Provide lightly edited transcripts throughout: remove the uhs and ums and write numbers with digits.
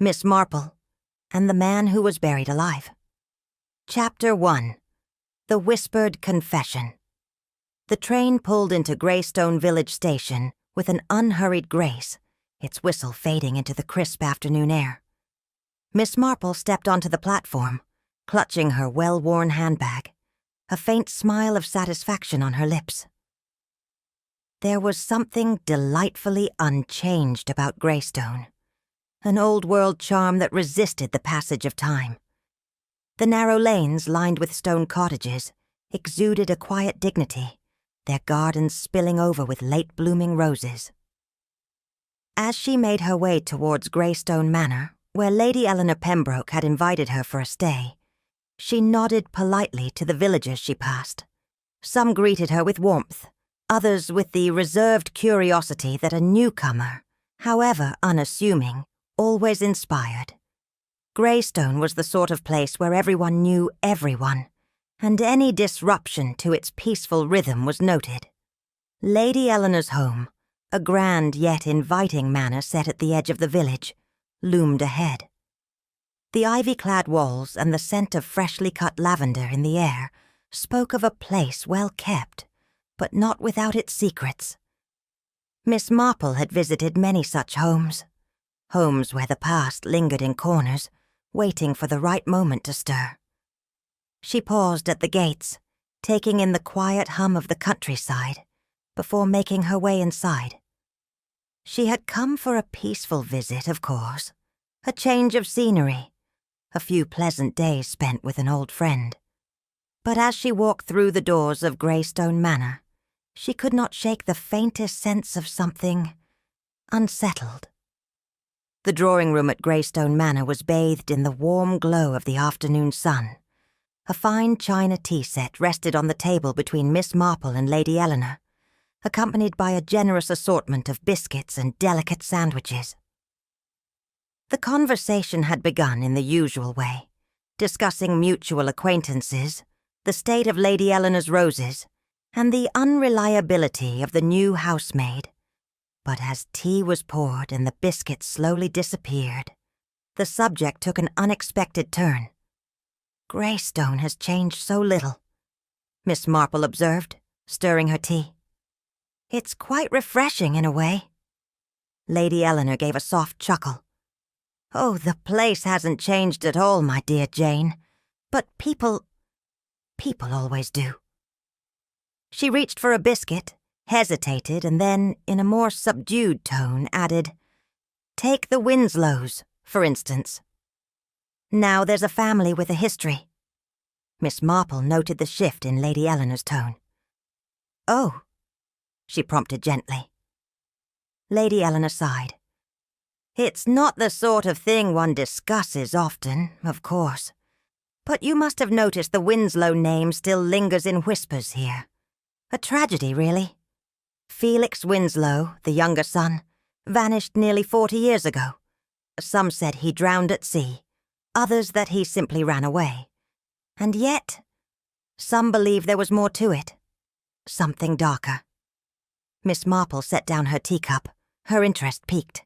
Miss Marple, and the Man Who Was Buried Alive. Chapter 1. The Whispered Confession. The train pulled into Greystone Village Station with an unhurried grace, its whistle fading into the crisp afternoon air. Miss Marple stepped onto the platform, clutching her well-worn handbag, a faint smile of satisfaction on her lips. There was something delightfully unchanged about Greystone, an old-world charm that resisted the passage of time. The narrow lanes lined with stone cottages exuded a quiet dignity, their gardens spilling over with late-blooming roses. As she made her way towards Greystone Manor, where Lady Eleanor Pembroke had invited her for a stay, she nodded politely to the villagers she passed. Some greeted her with warmth, others with the reserved curiosity that a newcomer, however unassuming, always inspired. Greystone was the sort of place where everyone knew everyone, and any disruption to its peaceful rhythm was noted. Lady Eleanor's home, a grand yet inviting manor set at the edge of the village, loomed ahead. The ivy-clad walls and the scent of freshly cut lavender in the air spoke of a place well kept, but not without its secrets. Miss Marple had visited many such homes where the past lingered in corners, waiting for the right moment to stir. She paused at the gates, taking in the quiet hum of the countryside, before making her way inside. She had come for a peaceful visit, of course, a change of scenery, a few pleasant days spent with an old friend. But as she walked through the doors of Greystone Manor, she could not shake the faintest sense of something unsettled. The drawing-room at Greystone Manor was bathed in the warm glow of the afternoon sun. A fine china tea set rested on the table between Miss Marple and Lady Eleanor, accompanied by a generous assortment of biscuits and delicate sandwiches. The conversation had begun in the usual way, discussing mutual acquaintances, the state of Lady Eleanor's roses, and the unreliability of the new housemaid. But as tea was poured and the biscuits slowly disappeared, the subject took an unexpected turn. "Greystone has changed so little," Miss Marple observed, stirring her tea. "It's quite refreshing in a way." Lady Eleanor gave a soft chuckle. "Oh, the place hasn't changed at all, my dear Jane. But people always do." She reached for a biscuit, hesitated, and then, in a more subdued tone, added, "Take the Winslows, for instance. Now there's a family with a history." Miss Marple noted the shift in Lady Eleanor's tone. "Oh," she prompted gently. Lady Eleanor sighed. "It's not the sort of thing one discusses often, of course. But you must have noticed the Winslow name still lingers in whispers here. A tragedy, really. Felix Winslow, the younger son, vanished nearly 40 years ago. Some said he drowned at sea, others that he simply ran away. And yet, some believe there was more to it. Something darker." Miss Marple set down her teacup, her interest piqued.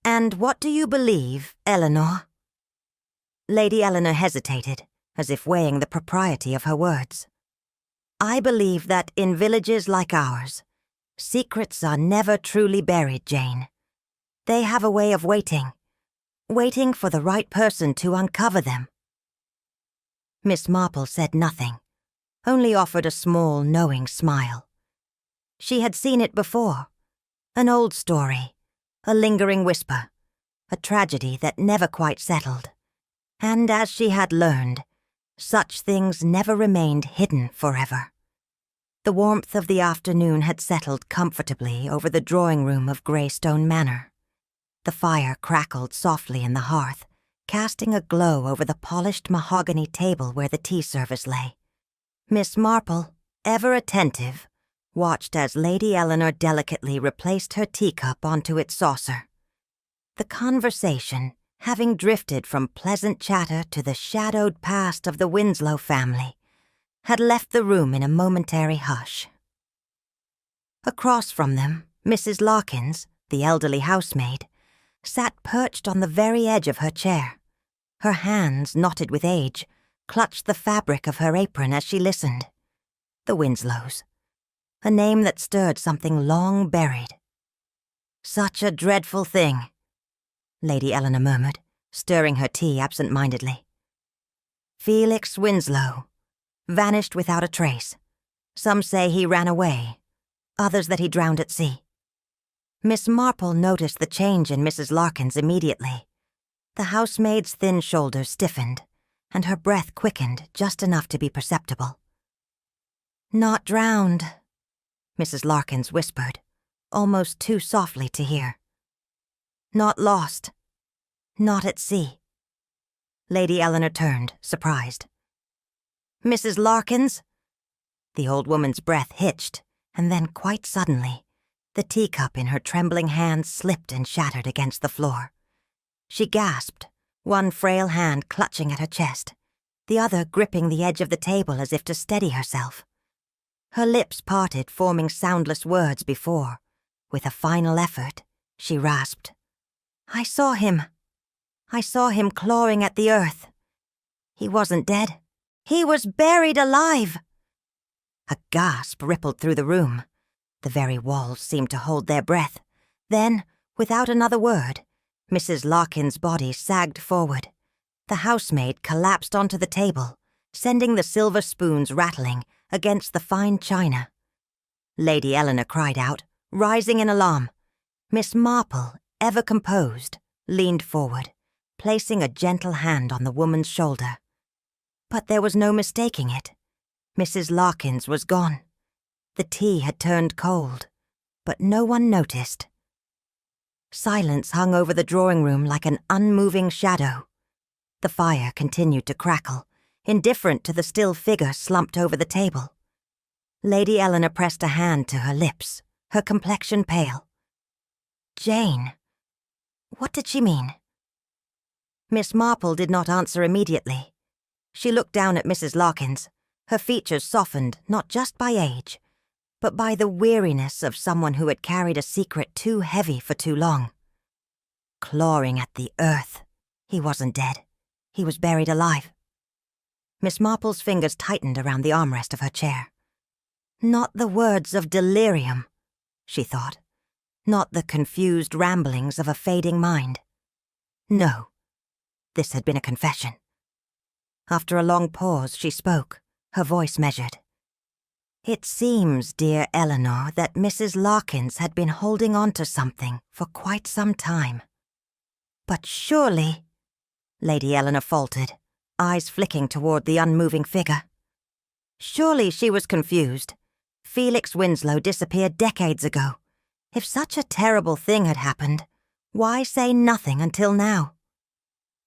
"And what do you believe, Eleanor?" Lady Eleanor hesitated, as if weighing the propriety of her words. "I believe that in villages like ours, secrets are never truly buried, Jane. They have a way of waiting for the right person to uncover them." Miss Marple said nothing, only offered a small, knowing smile. She had seen it before, an old story, a lingering whisper, a tragedy that never quite settled. And as she had learned, such things never remained hidden forever. The warmth of the afternoon had settled comfortably over the drawing-room of Greystone Manor. The fire crackled softly in the hearth, casting a glow over the polished mahogany table where the tea service lay. Miss Marple, ever attentive, watched as Lady Eleanor delicately replaced her teacup onto its saucer. The conversation, having drifted from pleasant chatter to the shadowed past of the Winslow family, had left the room in a momentary hush. Across from them, Mrs. Larkins, the elderly housemaid, sat perched on the very edge of her chair. Her hands, knotted with age, clutched the fabric of her apron as she listened. The Winslows. A name that stirred something long buried. "Such a dreadful thing," Lady Eleanor murmured, stirring her tea absent-mindedly. "Felix Winslow. Vanished without a trace. Some say he ran away, others that he drowned at sea." Miss Marple noticed the change in Mrs. Larkins immediately. The housemaid's thin shoulders stiffened, and her breath quickened just enough to be perceptible. "Not drowned," Mrs. Larkins whispered, almost too softly to hear. "Not lost. Not at sea." Lady Eleanor turned, surprised. "Mrs. Larkins?" The old woman's breath hitched, and then quite suddenly, the teacup in her trembling hands slipped and shattered against the floor. She gasped, one frail hand clutching at her chest, the other gripping the edge of the table as if to steady herself. Her lips parted, forming soundless words before, with a final effort, she rasped, "I saw him. I saw him clawing at the earth. He wasn't dead. He was buried alive!" A gasp rippled through the room. The very walls seemed to hold their breath. Then, without another word, Mrs. Larkins' body sagged forward. The housemaid collapsed onto the table, sending the silver spoons rattling against the fine china. Lady Eleanor cried out, rising in alarm. Miss Marple, ever composed, leaned forward, placing a gentle hand on the woman's shoulder. But there was no mistaking it. Mrs. Larkins was gone. The tea had turned cold, but no one noticed. Silence hung over the drawing room like an unmoving shadow. The fire continued to crackle, indifferent to the still figure slumped over the table. Lady Eleanor pressed a hand to her lips, her complexion pale. Jane. What did she mean? Miss Marple did not answer immediately. She looked down at Mrs. Larkins, her features softened not just by age, but by the weariness of someone who had carried a secret too heavy for too long. Clawing at the earth. He wasn't dead. He was buried alive. Miss Marple's fingers tightened around the armrest of her chair. Not the words of delirium, she thought. Not the confused ramblings of a fading mind. No, this had been a confession. After a long pause, she spoke, her voice measured. It seems, dear Eleanor, that Mrs. Larkins had been holding on to something for quite some time. But surely, Lady Eleanor faltered, eyes flicking toward the unmoving figure. Surely she was confused. Felix Winslow disappeared decades ago. If such a terrible thing had happened, why say nothing until now?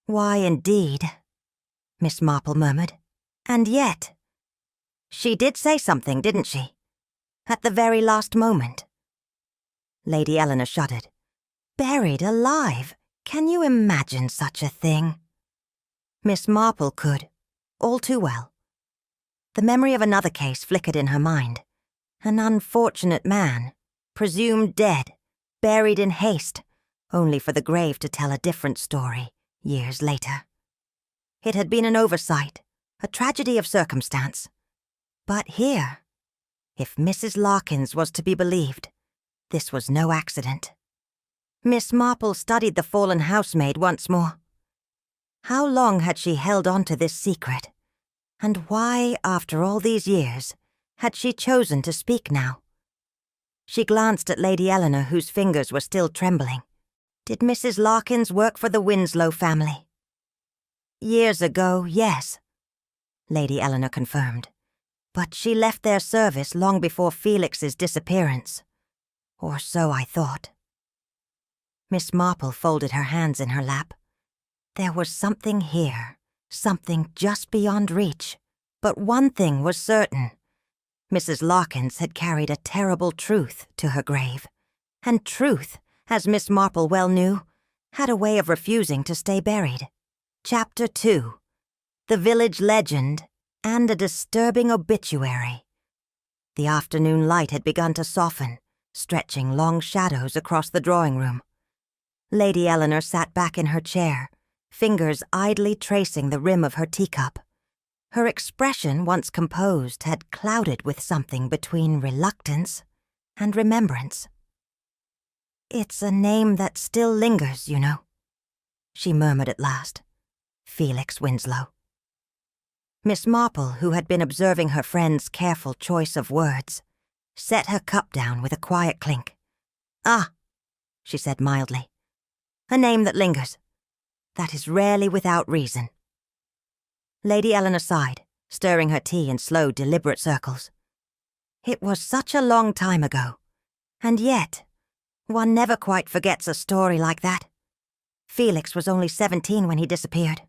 Why indeed, Miss Marple murmured. And yet, she did say something, didn't she? At the very last moment. Lady Eleanor shuddered. Buried alive? Can you imagine such a thing? Miss Marple could, all too well. The memory of another case flickered in her mind. An unfortunate man, presumed dead, buried in haste, only for the grave to tell a different story years later. It had been an oversight, a tragedy of circumstance. But here, if Mrs. Larkins was to be believed, this was no accident. Miss Marple studied the fallen housemaid once more. How long had she held on to this secret? And why, after all these years, had she chosen to speak now? She glanced at Lady Eleanor, whose fingers were still trembling. Did Mrs. Larkins work for the Winslow family? Years ago, yes, Lady Eleanor confirmed. But she left their service long before Felix's disappearance. Or so I thought. Miss Marple folded her hands in her lap. There was something here, something just beyond reach. But one thing was certain. Mrs. Larkins had carried a terrible truth to her grave. And truth, as Miss Marple well knew, had a way of refusing to stay buried. Chapter 2. The Village Legend and a Disturbing Obituary. The afternoon light had begun to soften, stretching long shadows across the drawing room. Lady Eleanor sat back in her chair, fingers idly tracing the rim of her teacup. Her expression, once composed, had clouded with something between reluctance and remembrance. "It's a name that still lingers, you know," she murmured at last. "Felix Winslow." Miss Marple, who had been observing her friend's careful choice of words, set her cup down with a quiet clink. "Ah," she said mildly, "a name that lingers. That is rarely without reason." Lady Eleanor sighed, stirring her tea in slow, deliberate circles. It was such a long time ago, and yet one never quite forgets a story like that. Felix was only 17 when he disappeared.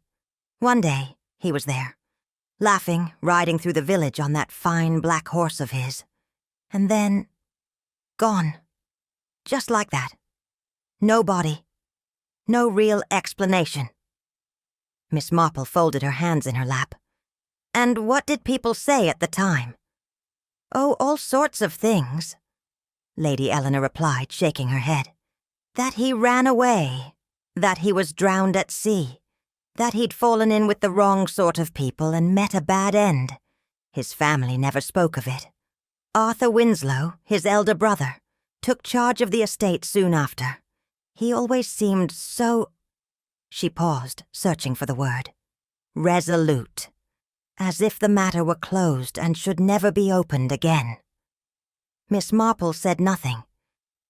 One day, he was there, laughing, riding through the village on that fine black horse of his. And then, gone. Just like that. No body. No real explanation. Miss Marple folded her hands in her lap. "And what did people say at the time?" "Oh, all sorts of things," Lady Eleanor replied, shaking her head. "That he ran away, that he was drowned at sea, that he'd fallen in with the wrong sort of people and met a bad end. His family never spoke of it. Arthur Winslow, his elder brother, took charge of the estate soon after. He always seemed so—" She paused, searching for the word. "Resolute. As if the matter were closed and should never be opened again." Miss Marple said nothing,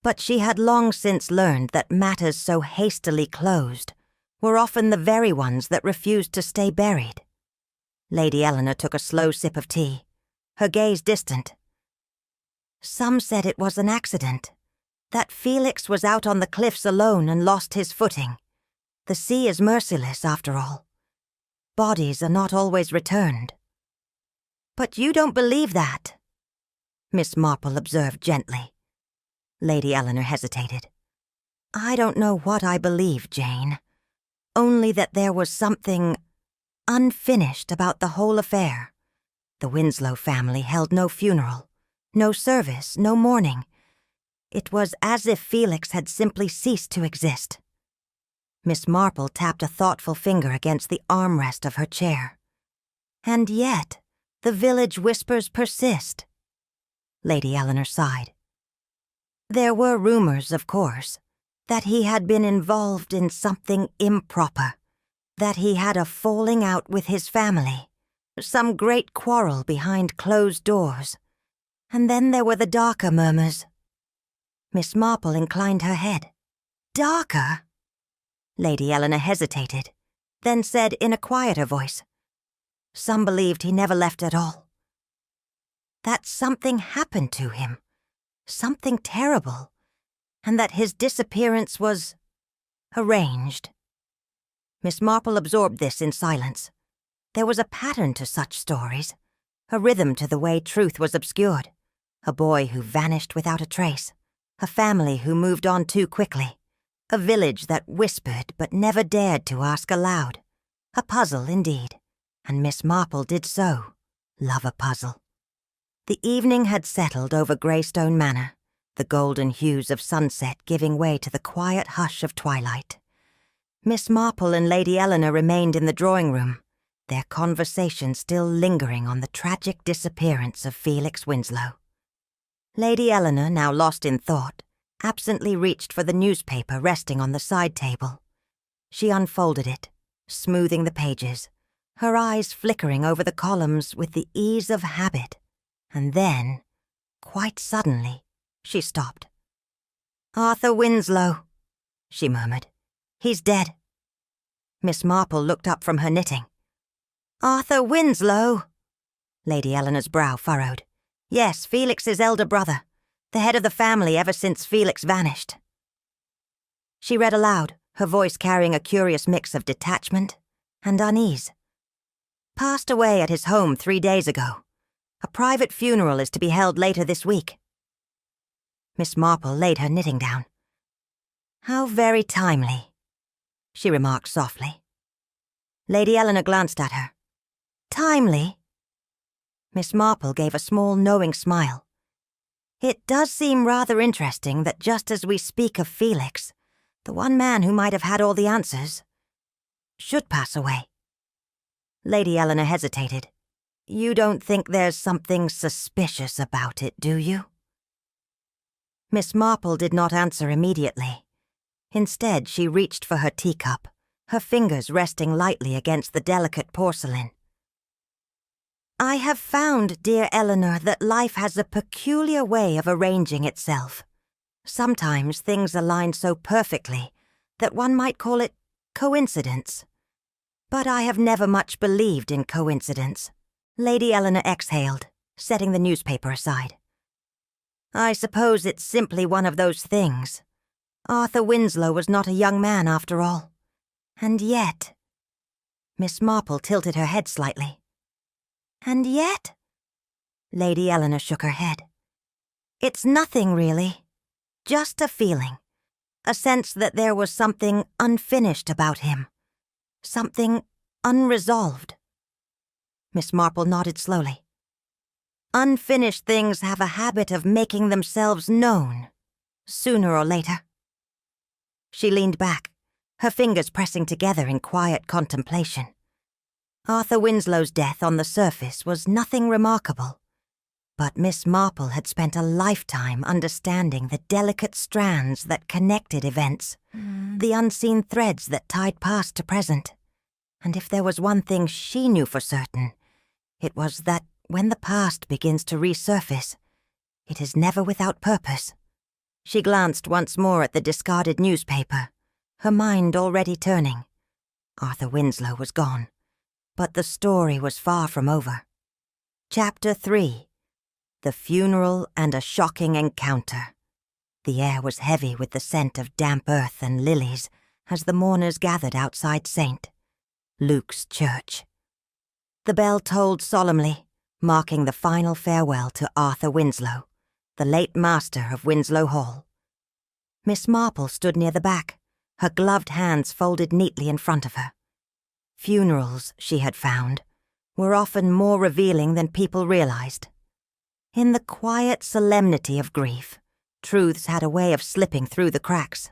but she had long since learned that matters so hastily closed were often the very ones that refused to stay buried. Lady Eleanor took a slow sip of tea, her gaze distant. "Some said it was an accident, that Felix was out on the cliffs alone and lost his footing. The sea is merciless, after all. Bodies are not always returned." "But you don't believe that," Miss Marple observed gently. Lady Eleanor hesitated. "I don't know what I believe, Jane. Only that there was something unfinished about the whole affair. The Winslow family held no funeral, no service, no mourning. It was as if Felix had simply ceased to exist." Miss Marple tapped a thoughtful finger against the armrest of her chair. "And yet, the village whispers persist." Lady Eleanor sighed. "There were rumors, of course, that he had been involved in something improper, that he had a falling out with his family, some great quarrel behind closed doors. And then there were the darker murmurs." Miss Marple inclined her head. "Darker?" Lady Eleanor hesitated, then said in a quieter voice, "Some believed he never left at all. That something happened to him, something terrible, and that his disappearance was arranged." Miss Marple absorbed this in silence. There was a pattern to such stories, a rhythm to the way truth was obscured. A boy who vanished without a trace, a family who moved on too quickly, a village that whispered but never dared to ask aloud. A puzzle, indeed, and Miss Marple did so love a puzzle. The evening had settled over Greystone Manor, the golden hues of sunset giving way to the quiet hush of twilight. Miss Marple and Lady Eleanor remained in the drawing-room, their conversation still lingering on the tragic disappearance of Felix Winslow. Lady Eleanor, now lost in thought, absently reached for the newspaper resting on the side table. She unfolded it, smoothing the pages, her eyes flickering over the columns with the ease of habit, and then, quite suddenly, she stopped. "Arthur Winslow," she murmured. "He's dead." Miss Marple looked up from her knitting. "Arthur Winslow?" Lady Eleanor's brow furrowed. "Yes, Felix's elder brother, the head of the family ever since Felix vanished." She read aloud, her voice carrying a curious mix of detachment and unease. "Passed away at his home 3 days ago. A private funeral is to be held later this week." Miss Marple laid her knitting down. "How very timely," she remarked softly. Lady Eleanor glanced at her. "Timely?" Miss Marple gave a small, knowing smile. "It does seem rather interesting that just as we speak of Felix, The one man who might have had all the answers should pass away. Lady Eleanor hesitated. You don't think there's something suspicious about it, do you? Miss Marple did not answer immediately. Instead, she reached for her teacup, her fingers resting lightly against the delicate porcelain. I have found, dear Eleanor, that life has a peculiar way of arranging itself. Sometimes things align so perfectly that one might call it coincidence. But I have never much believed in coincidence. Lady Eleanor exhaled, setting the newspaper aside. I suppose it's simply one of those things. Arthur Winslow was not a young man after all. And yet... Miss Marple tilted her head slightly. And yet? Lady Eleanor shook her head. It's nothing, really. Just a feeling. A sense that there was something unfinished about him. Something unresolved. Miss Marple nodded slowly. Unfinished things have a habit of making themselves known, sooner or later. She leaned back, her fingers pressing together in quiet contemplation. Arthur Winslow's death on the surface was nothing remarkable, but Miss Marple had spent a lifetime understanding the delicate strands that connected events, the unseen threads that tied past to present. And if there was one thing she knew for certain, it was that when the past begins to resurface, it is never without purpose. She glanced once more at the discarded newspaper, her mind already turning. Arthur Winslow was gone, but the story was far from over. Chapter 3. The Funeral and a Shocking Encounter. The air was heavy with the scent of damp earth and lilies as the mourners gathered outside St. Luke's Church. The bell tolled solemnly, marking the final farewell to Arthur Winslow, the late master of Winslow Hall. Miss Marple stood near the back, her gloved hands folded neatly in front of her. Funerals, she had found, were often more revealing than people realized. In the quiet solemnity of grief, truths had a way of slipping through the cracks.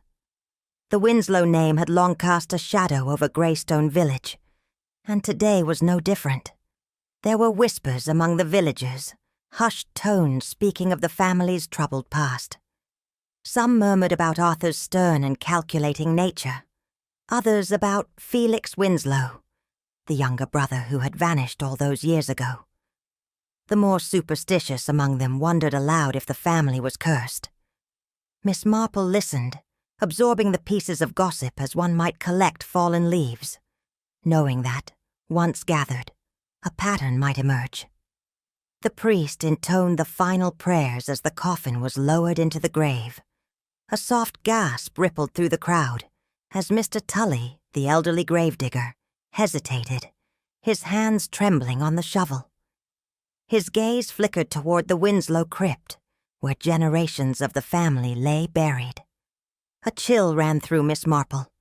The Winslow name had long cast a shadow over Greystone Village, and today was no different. There were whispers among the villagers, hushed tones speaking of the family's troubled past. Some murmured about Arthur's stern and calculating nature, others about Felix Winslow, the younger brother who had vanished all those years ago. The more superstitious among them wondered aloud if the family was cursed. Miss Marple listened, absorbing the pieces of gossip as one might collect fallen leaves, knowing that, once gathered, a pattern might emerge. The priest intoned the final prayers as the coffin was lowered into the grave. A soft gasp rippled through the crowd as Mr. Tully, the elderly gravedigger, hesitated, his hands trembling on the shovel. His gaze flickered toward the Winslow crypt, where generations of the family lay buried. A chill ran through Miss Marple.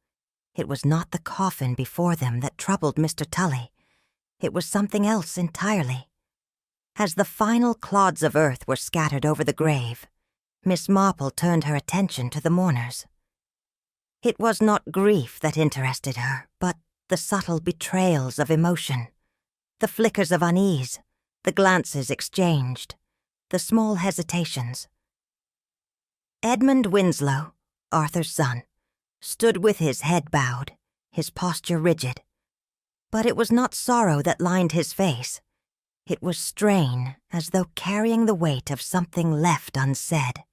It was not the coffin before them that troubled Mr. Tully. It was something else entirely. As the final clods of earth were scattered over the grave, Miss Marple turned her attention to the mourners. It was not grief that interested her, but the subtle betrayals of emotion, the flickers of unease, the glances exchanged, the small hesitations. Edmund Winslow, Arthur's son, stood with his head bowed, his posture rigid. But it was not sorrow that lined his face. It was strain, as though carrying the weight of something left unsaid.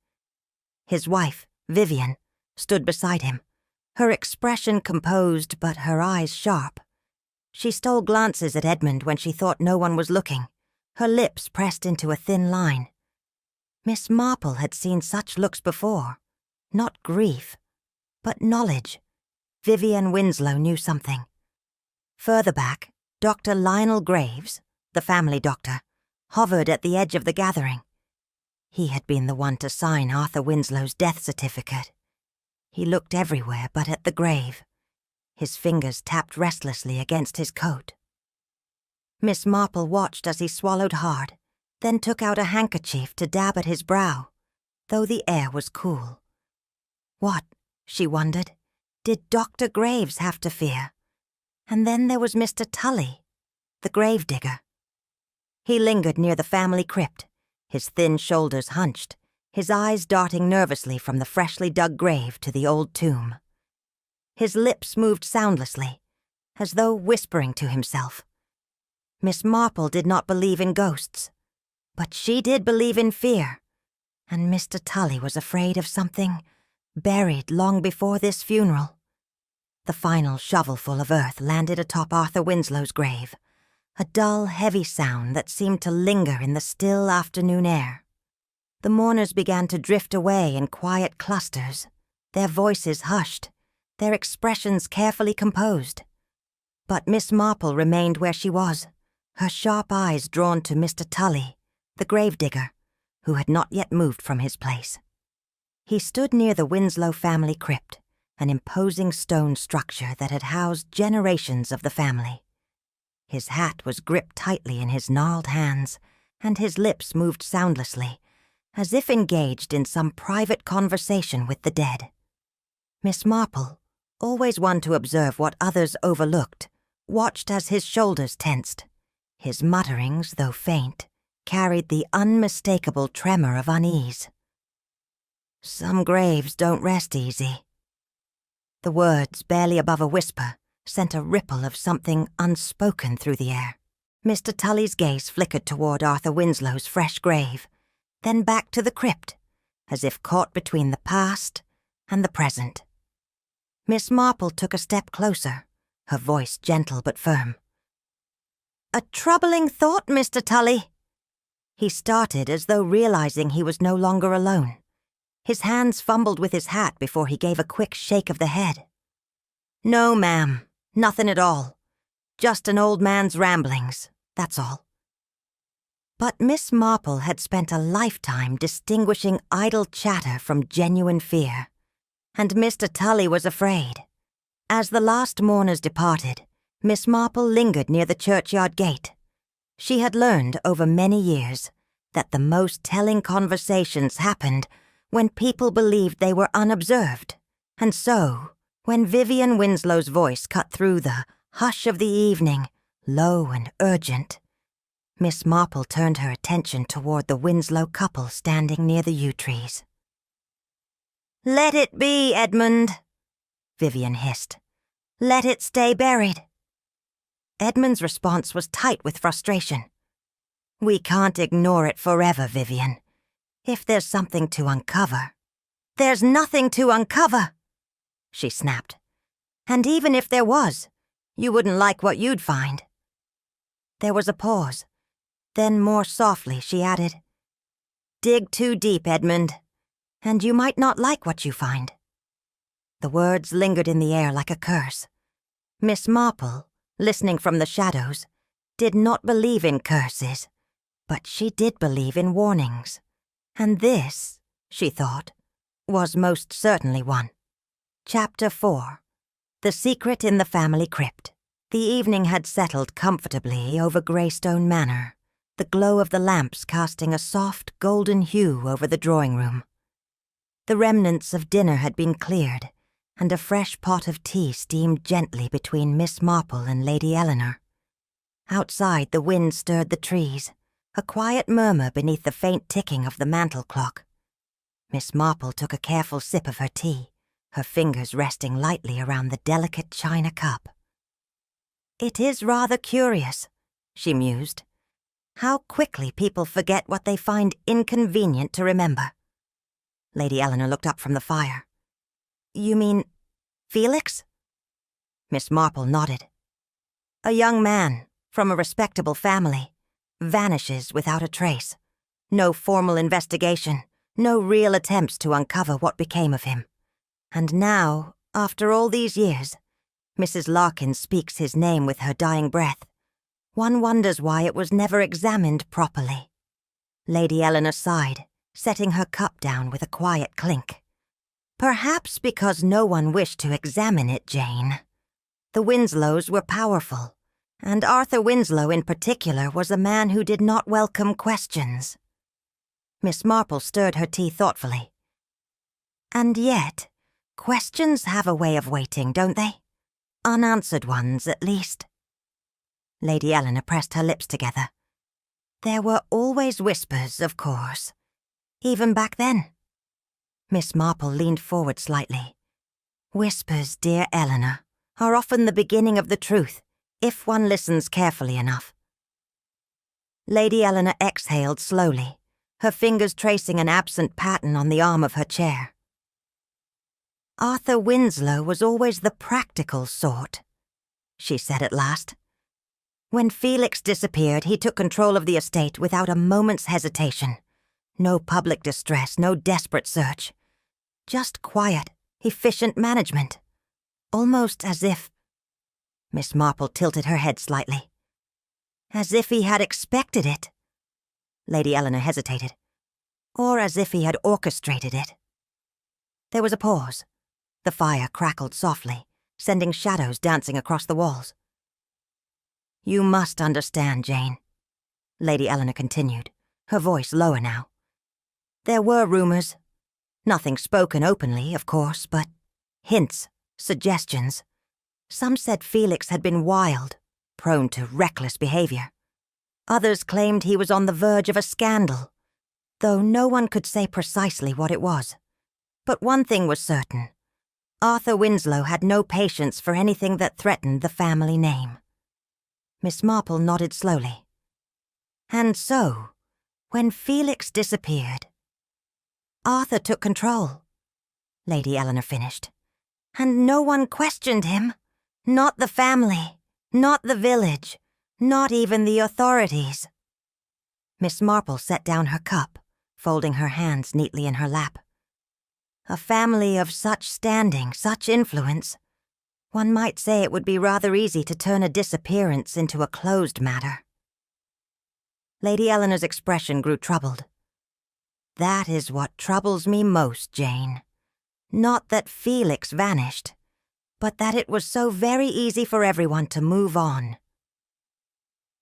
His wife, Vivian, stood beside him, her expression composed but her eyes sharp. She stole glances at Edmund when she thought no one was looking, her lips pressed into a thin line. Miss Marple had seen such looks before, not grief, but knowledge. Vivian Winslow knew something. Further back, Dr. Lionel Graves, the family doctor, hovered at the edge of the gathering. He had been the one to sign Arthur Winslow's death certificate. He looked everywhere but at the grave. His fingers tapped restlessly against his coat. Miss Marple watched as he swallowed hard, then took out a handkerchief to dab at his brow, though the air was cool. What, she wondered, Did Dr. Graves have to fear? And then there was Mr. Tully, the gravedigger. He lingered near the family crypt, his thin shoulders hunched, his eyes darting nervously from the freshly dug grave to the old tomb. His lips moved soundlessly, as though whispering to himself. Miss Marple did not believe in ghosts, but she did believe in fear, and Mr. Tully was afraid of something buried long before this funeral. The final shovelful of earth landed atop Arthur Winslow's grave, a dull, heavy sound that seemed to linger in the still afternoon air. The mourners began to drift away in quiet clusters, their voices hushed, their expressions carefully composed. But Miss Marple remained where she was, her sharp eyes drawn to Mr. Tully, the gravedigger, who had not yet moved from his place. He stood near the Winslow family crypt, an imposing stone structure that had housed generations of the family. His hat was gripped tightly in his gnarled hands, and his lips moved soundlessly, as if engaged in some private conversation with the dead. Miss Marple, always one to observe what others overlooked, watched as his shoulders tensed. His mutterings, though faint, carried the unmistakable tremor of unease. "Some graves don't rest easy." The words, barely above a whisper, sent a ripple of something unspoken through the air. Mr. Tully's gaze flickered toward Arthur Winslow's fresh grave, then back to the crypt, as if caught between the past and the present. Miss Marple took a step closer, her voice gentle but firm. "A troubling thought, Mr. Tully." He started as though realizing he was no longer alone. His hands fumbled with his hat before he gave a quick shake of the head. "No, ma'am, nothing at all. Just an old man's ramblings, that's all." But Miss Marple had spent a lifetime distinguishing idle chatter from genuine fear, and Mr. Tully was afraid. As the last mourners departed, Miss Marple lingered near the churchyard gate. She had learned over many years that the most telling conversations happened when people believed they were unobserved, and so, when Vivian Winslow's voice cut through the hush of the evening, low and urgent, Miss Marple turned her attention toward the Winslow couple standing near the yew trees. "Let it be, Edmund," Vivian hissed. "Let it stay buried." Edmund's response was tight with frustration. "We can't ignore it forever, Vivian. If there's something to uncover—" "There's nothing to uncover," she snapped. "And even if there was, you wouldn't like what you'd find." There was a pause. Then more softly she added, "Dig too deep, Edmund, and you might not like what you find." The words lingered in the air like a curse. Miss Marple, listening from the shadows, did not believe in curses, but she did believe in warnings. And this, she thought, was most certainly one. Chapter 4. The Secret in the Family Crypt. The evening had settled comfortably over Greystone Manor, the glow of the lamps casting a soft golden hue over the drawing room. The remnants of dinner had been cleared, and a fresh pot of tea steamed gently between Miss Marple and Lady Eleanor. Outside, the wind stirred the trees, a quiet murmur beneath the faint ticking of the mantel clock. Miss Marple took a careful sip of her tea, her fingers resting lightly around the delicate china cup. "It is rather curious," she mused, "how quickly people forget what they find inconvenient to remember." Lady Eleanor looked up from the fire. "You mean Felix?" Miss Marple nodded. "A young man, from a respectable family, vanishes without a trace. No formal investigation, no real attempts to uncover what became of him. And now, after all these years, Mrs. Larkin speaks his name with her dying breath. One wonders why it was never examined properly." Lady Eleanor sighed, setting her cup down with a quiet clink. "Perhaps because no one wished to examine it, Jane. The Winslows were powerful, and Arthur Winslow in particular was a man who did not welcome questions." Miss Marple stirred her tea thoughtfully. "And yet, questions have a way of waiting, don't they? Unanswered ones, at least. Lady Eleanor pressed her lips together. There were always whispers, of course. Even back then. Miss Marple leaned forward slightly. Whispers, dear Eleanor, are often the beginning of the truth, if one listens carefully enough. Lady Eleanor exhaled slowly, her fingers tracing an absent pattern on the arm of her chair. Arthur Winslow was always the practical sort, she said at last. When Felix disappeared, he took control of the estate without a moment's hesitation. No public distress, no desperate search. Just quiet, efficient management. Almost as if... Miss Marple tilted her head slightly. As if he had expected it. Lady Eleanor hesitated. Or as if he had orchestrated it. There was a pause. The fire crackled softly, sending shadows dancing across the walls. You must understand, Jane, Lady Eleanor continued, her voice lower now. There were rumors. Nothing spoken openly, of course, but hints, suggestions. Some said Felix had been wild, prone to reckless behavior. Others claimed he was on the verge of a scandal, though no one could say precisely what it was. But one thing was certain. Arthur Winslow had no patience for anything that threatened the family name. Miss Marple nodded slowly. And so, when Felix disappeared, Arthur took control, Lady Eleanor finished. And no one questioned him. Not the family, not the village, not even the authorities. Miss Marple set down her cup, folding her hands neatly in her lap. A family of such standing, such influence. One might say it would be rather easy to turn a disappearance into a closed matter. Lady Eleanor's expression grew troubled. That is what troubles me most, Jane. Not that Felix vanished, but that it was so very easy for everyone to move on.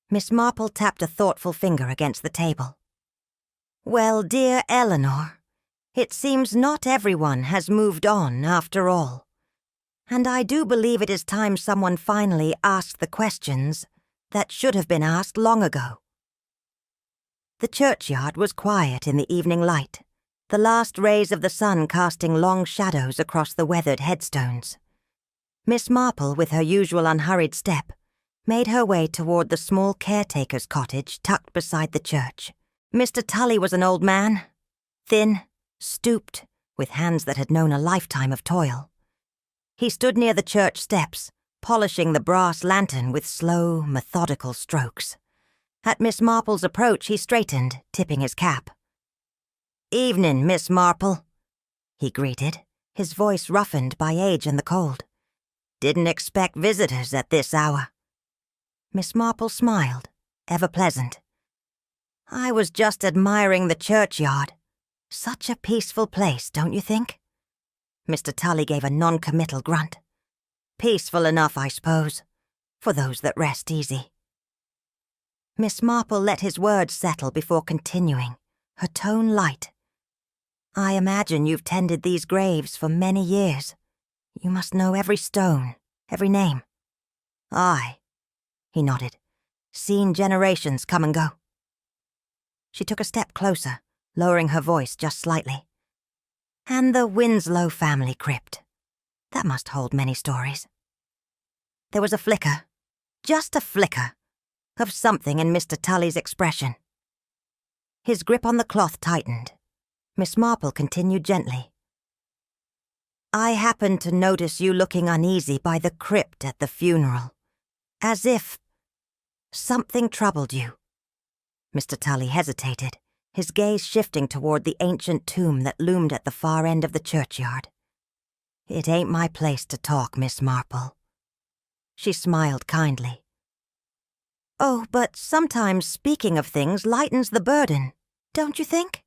Miss Marple tapped a thoughtful finger against the table. Well, dear Eleanor, it seems not everyone has moved on after all. And I do believe it is time someone finally asked the questions that should have been asked long ago. The churchyard was quiet in the evening light, the last rays of the sun casting long shadows across the weathered headstones. Miss Marple, with her usual unhurried step, made her way toward the small caretaker's cottage tucked beside the church. Mr. Tully was an old man, thin, stooped, with hands that had known a lifetime of toil. He stood near the church steps, polishing the brass lantern with slow, methodical strokes. At Miss Marple's approach, he straightened, tipping his cap. "Evening, Miss Marple," he greeted, his voice roughened by age and the cold. "Didn't expect visitors at this hour." Miss Marple smiled, ever pleasant. "I was just admiring the churchyard. Such a peaceful place, don't you think?" Mr. Tully gave a non-committal grunt. "Peaceful enough, I suppose, for those that rest easy." Miss Marple let his words settle before continuing, her tone light. "I imagine you've tended these graves for many years. You must know every stone, every name." "Aye," he nodded. "Seen generations come and go." She took a step closer, lowering her voice just slightly. "And the Winslow family crypt. That must hold many stories." There was a flicker, just a flicker, of something in Mr. Tully's expression. His grip on the cloth tightened. Miss Marple continued gently. "I happened to notice you looking uneasy by the crypt at the funeral, as if something troubled you." Mr. Tully hesitated, his gaze shifting toward the ancient tomb that loomed at the far end of the churchyard. "It ain't my place to talk, Miss Marple." She smiled kindly. "Oh, but sometimes speaking of things lightens the burden, don't you think?"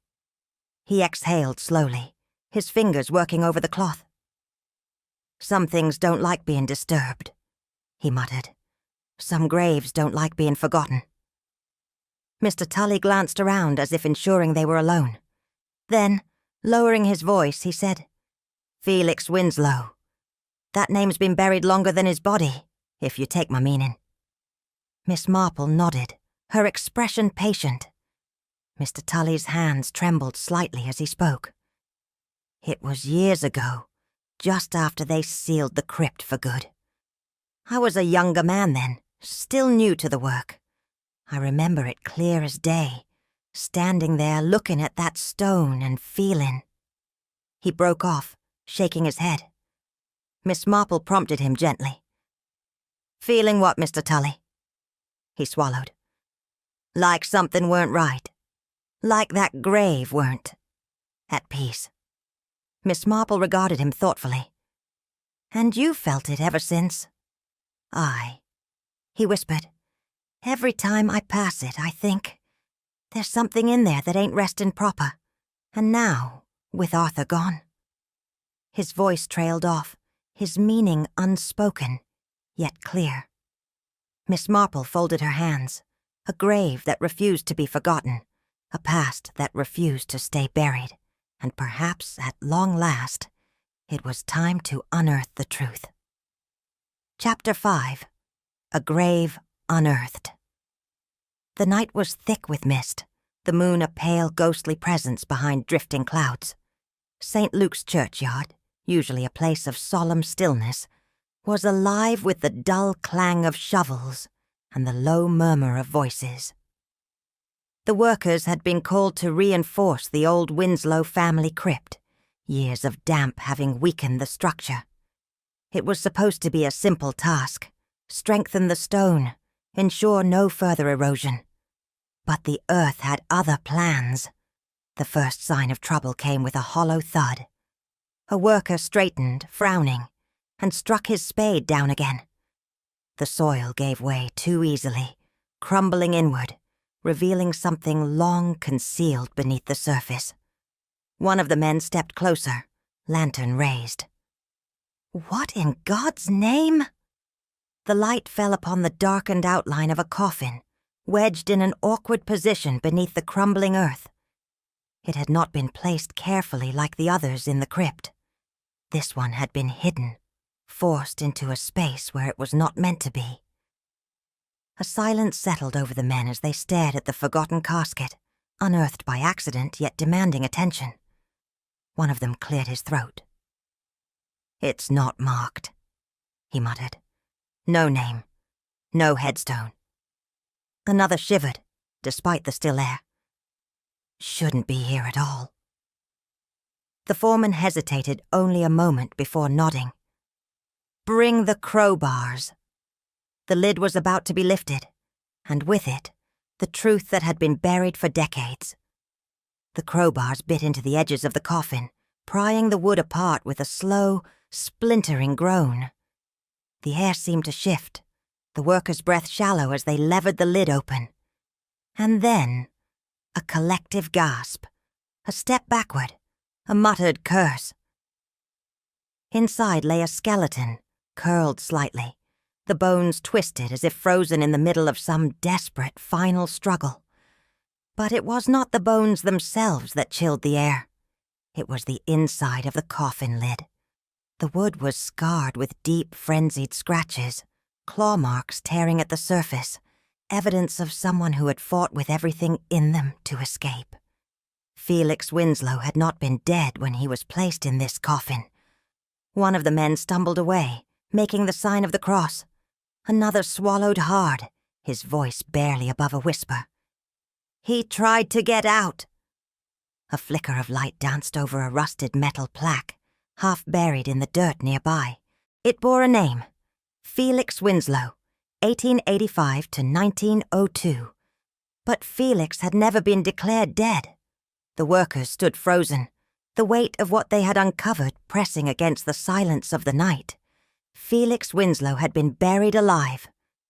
He exhaled slowly, his fingers working over the cloth. "Some things don't like being disturbed," he muttered. "Some graves don't like being forgotten." Mr. Tully glanced around as if ensuring they were alone. Then, lowering his voice, he said, Felix Winslow. That name's been buried longer than his body, if you take my meaning." Miss Marple nodded, her expression patient. Mr. Tully's hands trembled slightly as he spoke. "It was years ago, just after they sealed the crypt for good. I was a younger man then, still new to the work. I remember it clear as day, standing there looking at that stone and feeling—" He broke off, shaking his head. Miss Marple prompted him gently. "Feeling what, Mr. Tully?" He swallowed. "Like something weren't right. Like that grave weren't at peace." Miss Marple regarded him thoughtfully. "And you felt it ever since?" "Aye," he whispered. "Every time I pass it, I think, there's something in there that ain't resting proper. And now, with Arthur gone—" His voice trailed off, his meaning unspoken, yet clear. Miss Marple folded her hands, a grave that refused to be forgotten, a past that refused to stay buried, and perhaps, at long last, it was time to unearth the truth. Chapter 5. A Grave Unearthed. The night was thick with mist, the moon a pale ghostly presence behind drifting clouds. St. Luke's churchyard, usually a place of solemn stillness, was alive with the dull clang of shovels and the low murmur of voices. The workers had been called to reinforce the old Winslow family crypt, years of damp having weakened the structure. It was supposed to be a simple task: strengthen the stone, ensure no further erosion. But the earth had other plans. The first sign of trouble came with a hollow thud. A worker straightened, frowning, and struck his spade down again. The soil gave way too easily, crumbling inward, revealing something long concealed beneath the surface. One of the men stepped closer, lantern raised. "What in God's name?" The light fell upon the darkened outline of a coffin, wedged in an awkward position beneath the crumbling earth. It had not been placed carefully like the others in the crypt. This one had been hidden, forced into a space where it was not meant to be. A silence settled over the men as they stared at the forgotten casket, unearthed by accident yet demanding attention. One of them cleared his throat. "It's not marked," he muttered. "No name, no headstone." Another shivered, despite the still air. "Shouldn't be here at all." The foreman hesitated only a moment before nodding. "Bring the crowbars." The lid was about to be lifted, and with it, the truth that had been buried for decades. The crowbars bit into the edges of the coffin, prying the wood apart with a slow, splintering groan. The air seemed to shift, the workers' breath shallow as they levered the lid open. And then, a collective gasp, a step backward, a muttered curse. Inside lay a skeleton, curled slightly, the bones twisted as if frozen in the middle of some desperate final struggle. But it was not the bones themselves that chilled the air. It was the inside of the coffin lid. The wood was scarred with deep, frenzied scratches, claw marks tearing at the surface, evidence of someone who had fought with everything in them to escape. Felix Winslow had not been dead when he was placed in this coffin. One of the men stumbled away, making the sign of the cross. Another swallowed hard, his voice barely above a whisper. "He tried to get out." A flicker of light danced over a rusted metal plaque, half buried in the dirt nearby. It bore a name: Felix Winslow, 1885 to 1902. But Felix had never been declared dead. The workers stood frozen, the weight of what they had uncovered pressing against the silence of the night. Felix Winslow had been buried alive,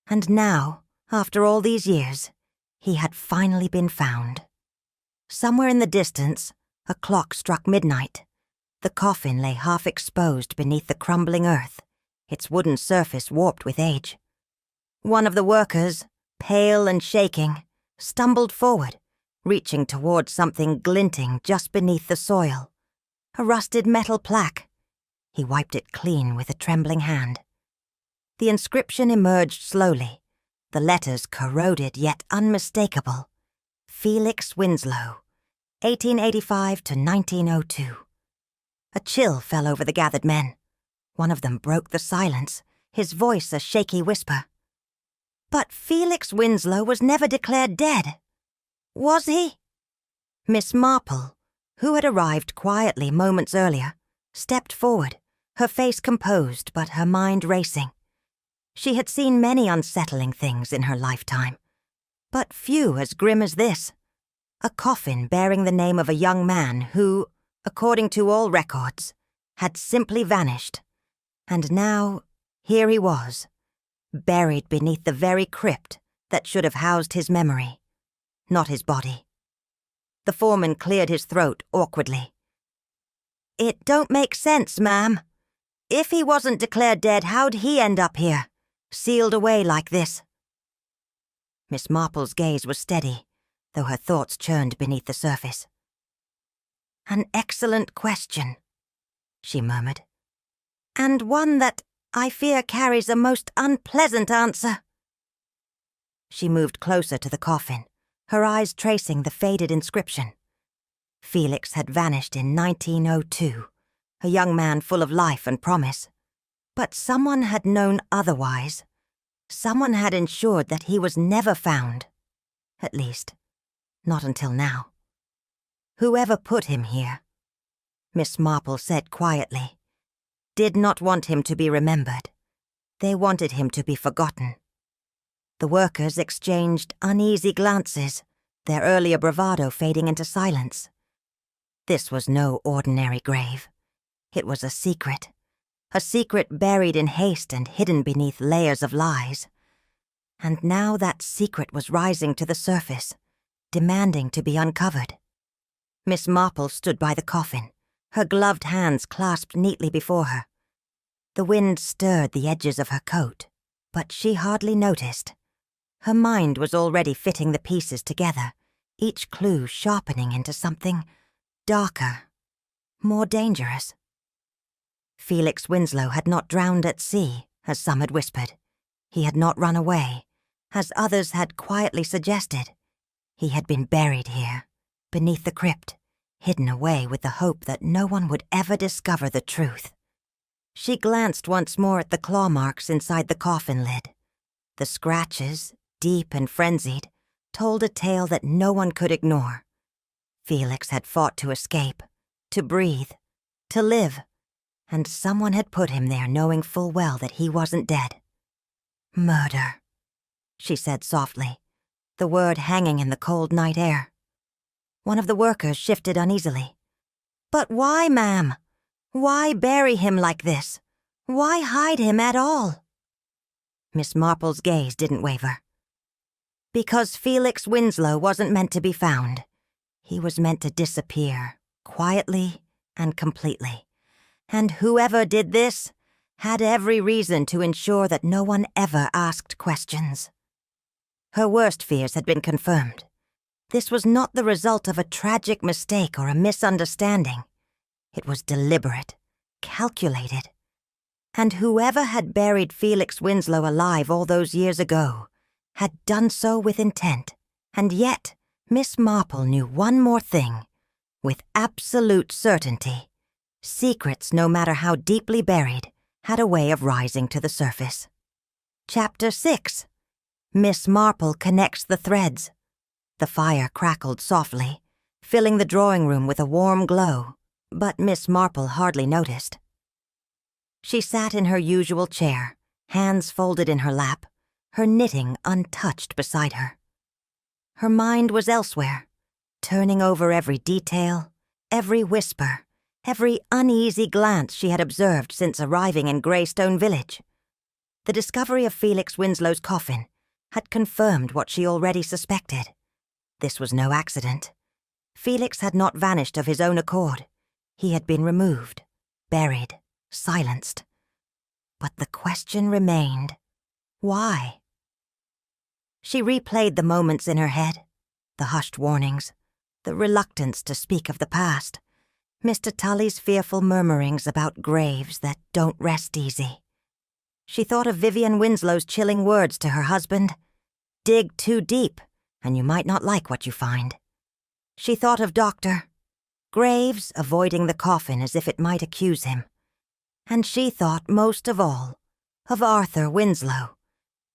and now, after all these years, he had finally been found. Somewhere in the distance, a clock struck midnight. The coffin lay half exposed beneath the crumbling earth, its wooden surface warped with age. One of the workers, pale and shaking, stumbled forward, reaching toward something glinting just beneath the soil. A rusted metal plaque, He wiped it clean with a trembling hand. The inscription emerged slowly, the letters corroded yet unmistakable. Felix Winslow, 1885 to 1902. A chill fell over the gathered men. One of them broke the silence, his voice a shaky whisper. But Felix Winslow was never declared dead. Was he? Miss Marple, who had arrived quietly moments earlier, stepped forward, her face composed but her mind racing. She had seen many unsettling things in her lifetime, but few as grim as this. A coffin bearing the name of a young man who, according to all records, had simply vanished. And now, here he was, buried beneath the very crypt that should have housed his memory, not his body. The foreman cleared his throat awkwardly. "It don't make sense, ma'am. If he wasn't declared dead, how'd he end up here, sealed away like this?" Miss Marple's gaze was steady, though her thoughts churned beneath the surface. "An excellent question," she murmured, "and one that I fear carries a most unpleasant answer." She moved closer to the coffin, her eyes tracing the faded inscription. Felix had vanished in 1902, a young man full of life and promise. But someone had known otherwise. Someone had ensured that he was never found. At least, not until now. Whoever put him here, Miss Marple said quietly, did not want him to be remembered. They wanted him to be forgotten. The workers exchanged uneasy glances, their earlier bravado fading into silence. This was no ordinary grave. It was a secret buried in haste and hidden beneath layers of lies. And now that secret was rising to the surface, demanding to be uncovered. Miss Marple stood by the coffin, her gloved hands clasped neatly before her. The wind stirred the edges of her coat, but she hardly noticed. Her mind was already fitting the pieces together, each clue sharpening into something darker, more dangerous. Felix Winslow had not drowned at sea, as some had whispered. He had not run away, as others had quietly suggested. He had been buried here, beneath the crypt, hidden away with the hope that no one would ever discover the truth. She glanced once more at the claw marks inside the coffin lid. The scratches, deep and frenzied, told a tale that no one could ignore. Felix had fought to escape, to breathe, to live, and someone had put him there knowing full well that he wasn't dead. "Murder," she said softly, the word hanging in the cold night air. One of the workers shifted uneasily. "But why, ma'am? Why bury him like this? Why hide him at all?" Miss Marple's gaze didn't waver. "Because Felix Winslow wasn't meant to be found. He was meant to disappear, quietly and completely. And whoever did this had every reason to ensure that no one ever asked questions." Her worst fears had been confirmed. This was not the result of a tragic mistake or a misunderstanding. It was deliberate, calculated. And whoever had buried Felix Winslow alive all those years ago had done so with intent. And yet, Miss Marple knew one more thing, with absolute certainty. Secrets, no matter how deeply buried, had a way of rising to the surface. Chapter 6. Miss Marple connects the threads. The fire crackled softly, filling the drawing room with a warm glow, but Miss Marple hardly noticed. She sat in her usual chair, hands folded in her lap, her knitting untouched beside her. Her mind was elsewhere, turning over every detail, every whisper, every uneasy glance she had observed since arriving in Greystone Village. The discovery of Felix Winslow's coffin had confirmed what she already suspected. This was no accident. Felix had not vanished of his own accord. He had been removed, buried, silenced. But the question remained, why? She replayed the moments in her head, the hushed warnings, the reluctance to speak of the past, Mr. Tully's fearful murmurings about graves that don't rest easy. She thought of Vivian Winslow's chilling words to her husband, "Dig too deep, and you might not like what you find." She thought of Dr. Graves avoiding the coffin as if it might accuse him. And she thought most of all of Arthur Winslow,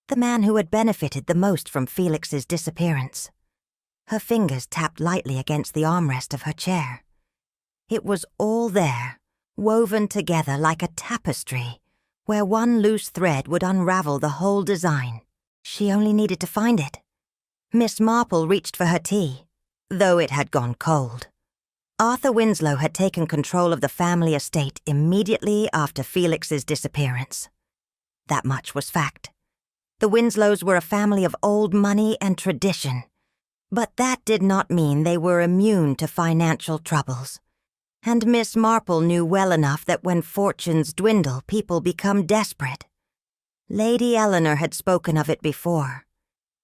the man who had benefited the most from Felix's disappearance. Her fingers tapped lightly against the armrest of her chair. It was all there, woven together like a tapestry, where one loose thread would unravel the whole design. She only needed to find it. Miss Marple reached for her tea, though it had gone cold. Arthur Winslow had taken control of the family estate immediately after Felix's disappearance. That much was fact. The Winslows were a family of old money and tradition, but that did not mean they were immune to financial troubles. And Miss Marple knew well enough that when fortunes dwindle, people become desperate. Lady Eleanor had spoken of it before.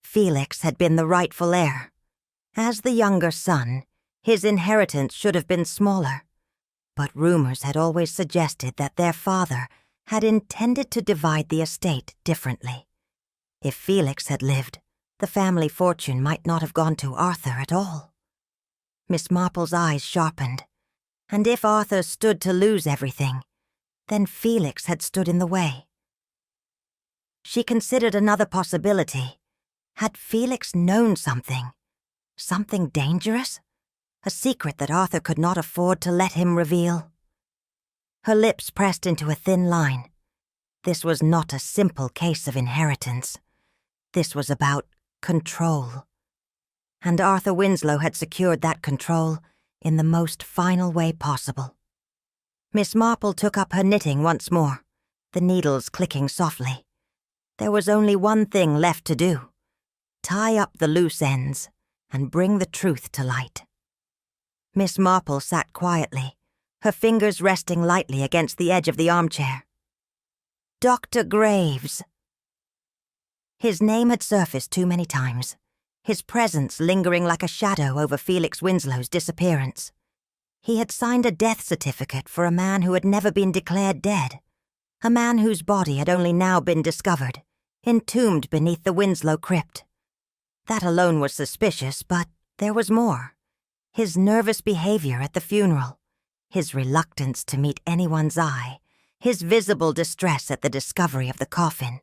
Felix had been the rightful heir. As the younger son, his inheritance should have been smaller, but rumors had always suggested that their father had intended to divide the estate differently. If Felix had lived, the family fortune might not have gone to Arthur at all. Miss Marple's eyes sharpened, and if Arthur stood to lose everything, then Felix had stood in the way. She considered another possibility. Had Felix known something? Something dangerous? A secret that Arthur could not afford to let him reveal? Her lips pressed into a thin line. This was not a simple case of inheritance. This was about control. And Arthur Winslow had secured that control in the most final way possible. Miss Marple took up her knitting once more, the needles clicking softly. There was only one thing left to do: tie up the loose ends and bring the truth to light. Miss Marple sat quietly, her fingers resting lightly against the edge of the armchair. Dr. Graves. His name had surfaced too many times, his presence lingering like a shadow over Felix Winslow's disappearance. He had signed a death certificate for a man who had never been declared dead, a man whose body had only now been discovered, entombed beneath the Winslow crypt. That alone was suspicious, but there was more. His nervous behavior at the funeral, his reluctance to meet anyone's eye, his visible distress at the discovery of the coffin.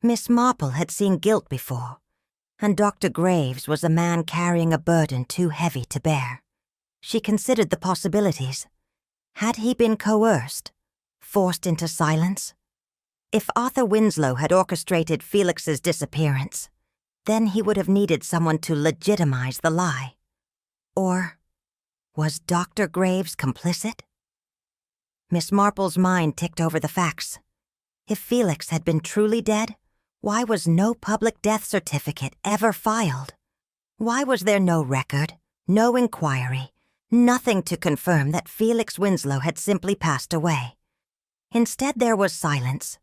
Miss Marple had seen guilt before, and Dr. Graves was a man carrying a burden too heavy to bear. She considered the possibilities. Had he been coerced, forced into silence? If Arthur Winslow had orchestrated Felix's disappearance, then he would have needed someone to legitimize the lie. Or was Dr. Graves complicit? Miss Marple's mind ticked over the facts. If Felix had been truly dead, why was no public death certificate ever filed? Why was there no record, no inquiry, nothing to confirm that Felix Winslow had simply passed away? Instead, there was silence,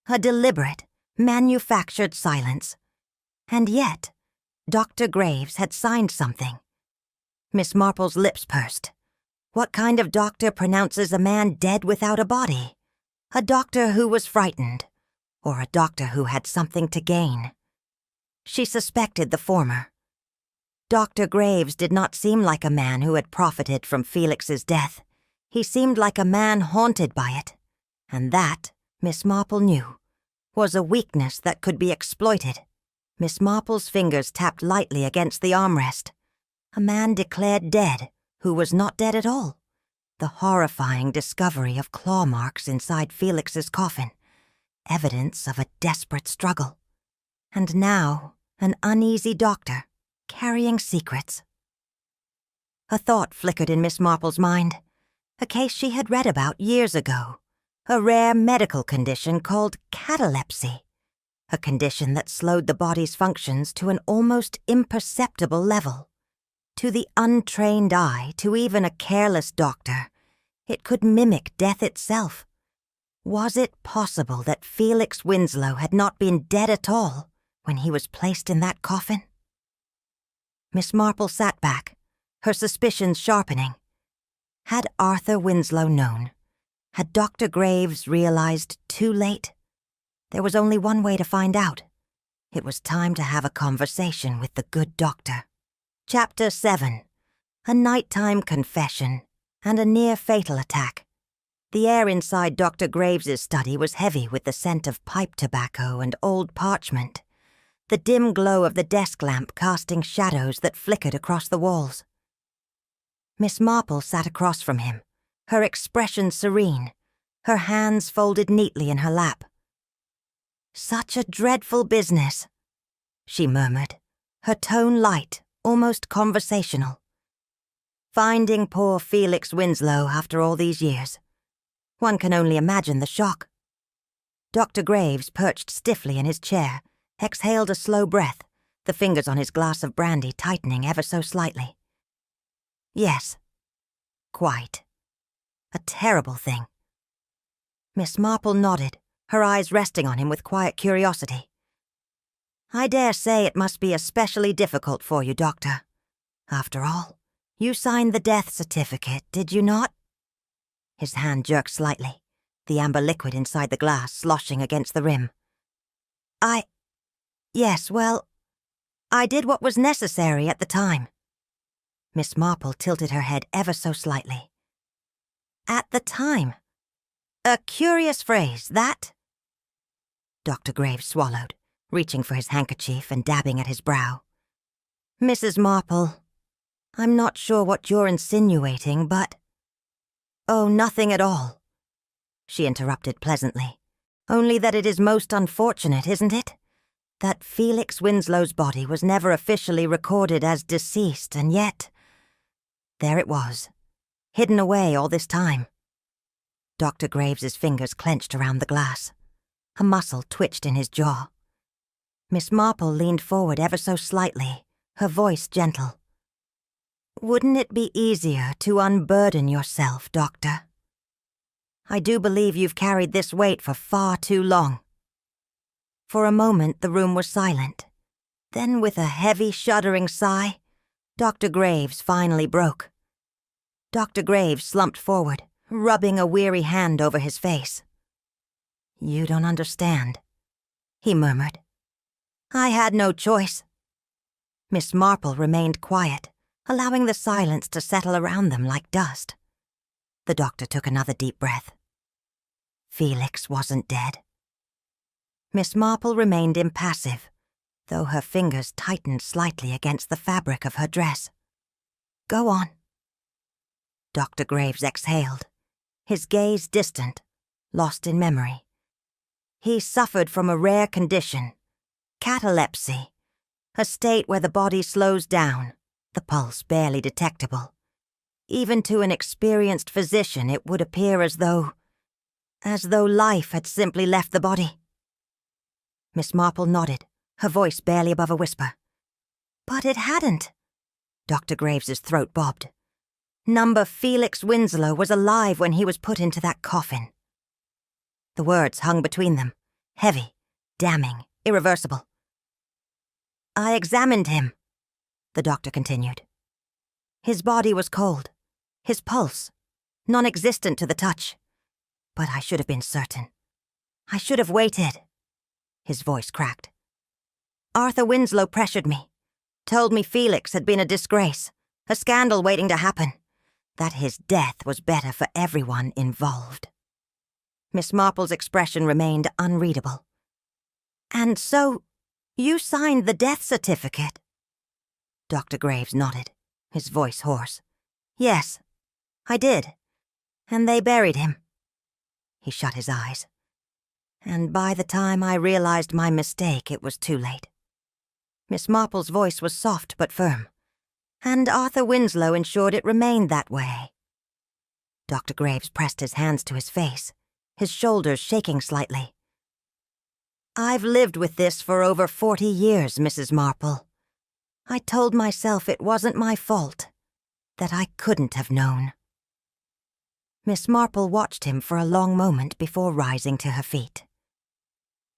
a deliberate, manufactured silence. And yet, Dr. Graves had signed something. Miss Marple's lips pursed. What kind of doctor pronounces a man dead without a body? A doctor who was frightened, or a doctor who had something to gain? She suspected the former. Dr. Graves did not seem like a man who had profited from Felix's death. He seemed like a man haunted by it, and that, Miss Marple knew, was a weakness that could be exploited. Miss Marple's fingers tapped lightly against the armrest. A man declared dead who was not dead at all. The horrifying discovery of claw marks inside Felix's coffin, evidence of a desperate struggle. And now, an uneasy doctor, carrying secrets. A thought flickered in Miss Marple's mind, a case she had read about years ago, a rare medical condition called catalepsy, a condition that slowed the body's functions to an almost imperceptible level. To the untrained eye, to even a careless doctor, it could mimic death itself. Was it possible that Felix Winslow had not been dead at all when he was placed in that coffin? Miss Marple sat back, her suspicions sharpening. Had Arthur Winslow known? Had Dr. Graves realized too late? There was only one way to find out. It was time to have a conversation with the good doctor. Chapter 7. A nighttime confession and a near-fatal attack. The air inside Dr. Graves's study was heavy with the scent of pipe tobacco and old parchment, the dim glow of the desk lamp casting shadows that flickered across the walls. Miss Marple sat across from him, her expression serene, her hands folded neatly in her lap. "Such a dreadful business," she murmured, her tone light, almost conversational. "Finding poor Felix Winslow after all these years. One can only imagine the shock." Dr. Graves, perched stiffly in his chair, exhaled a slow breath, the fingers on his glass of brandy tightening ever so slightly. "Yes, quite. A terrible thing." Miss Marple nodded, her eyes resting on him with quiet curiosity. "I dare say it must be especially difficult for you, Doctor. After all, you signed the death certificate, did you not?" His hand jerked slightly, the amber liquid inside the glass sloshing against the rim. Yes, well, I did what was necessary at the time." Miss Marple tilted her head ever so slightly. "At the time. A curious phrase, that." Dr. Graves swallowed, reaching for his handkerchief and dabbing at his brow. "Mrs. Marple, I'm not sure what you're insinuating, but—" "Oh, nothing at all," she interrupted pleasantly. "Only that it is most unfortunate, isn't it? That Felix Winslow's body was never officially recorded as deceased, and yet there it was, hidden away all this time." Dr. Graves's fingers clenched around the glass. A muscle twitched in his jaw. Miss Marple leaned forward ever so slightly, her voice gentle. "Wouldn't it be easier to unburden yourself, Doctor? I do believe you've carried this weight for far too long." For a moment the room was silent. Then, with a heavy, shuddering sigh, Dr. Graves finally broke. Dr. Graves slumped forward, rubbing a weary hand over his face. "You don't understand," he murmured. "I had no choice." Miss Marple remained quiet, allowing the silence to settle around them like dust. The doctor took another deep breath. Felix wasn't dead. Miss Marple remained impassive, though her fingers tightened slightly against the fabric of her dress. "Go on." Dr. Graves exhaled, his gaze distant, lost in memory. "He suffered from a rare condition, catalepsy, a state where the body slows down, the pulse barely detectable. Even to an experienced physician it would appear as though life had simply left the body." Miss Marple nodded, her voice barely above a whisper. "But it hadn't." Dr. Graves's throat bobbed. "Number Felix Winslow was alive when he was put into that coffin." The words hung between them, heavy, damning, irreversible. "I examined him," the doctor continued. "His body was cold, his pulse non-existent to the touch. But I should have been certain. I should have waited." His voice cracked. "Arthur Winslow pressured me, told me Felix had been a disgrace, a scandal waiting to happen, that his death was better for everyone involved." Miss Marple's expression remained unreadable. "And so, you signed the death certificate?" Dr. Graves nodded, his voice hoarse. "Yes, I did. And they buried him." He shut his eyes. "And by the time I realized my mistake, it was too late." Miss Marple's voice was soft but firm. "And Arthur Winslow ensured it remained that way." Dr. Graves pressed his hands to his face, his shoulders shaking slightly. "I've lived with this for over 40 years, Mrs. Marple. I told myself it wasn't my fault, that I couldn't have known." Miss Marple watched him for a long moment before rising to her feet.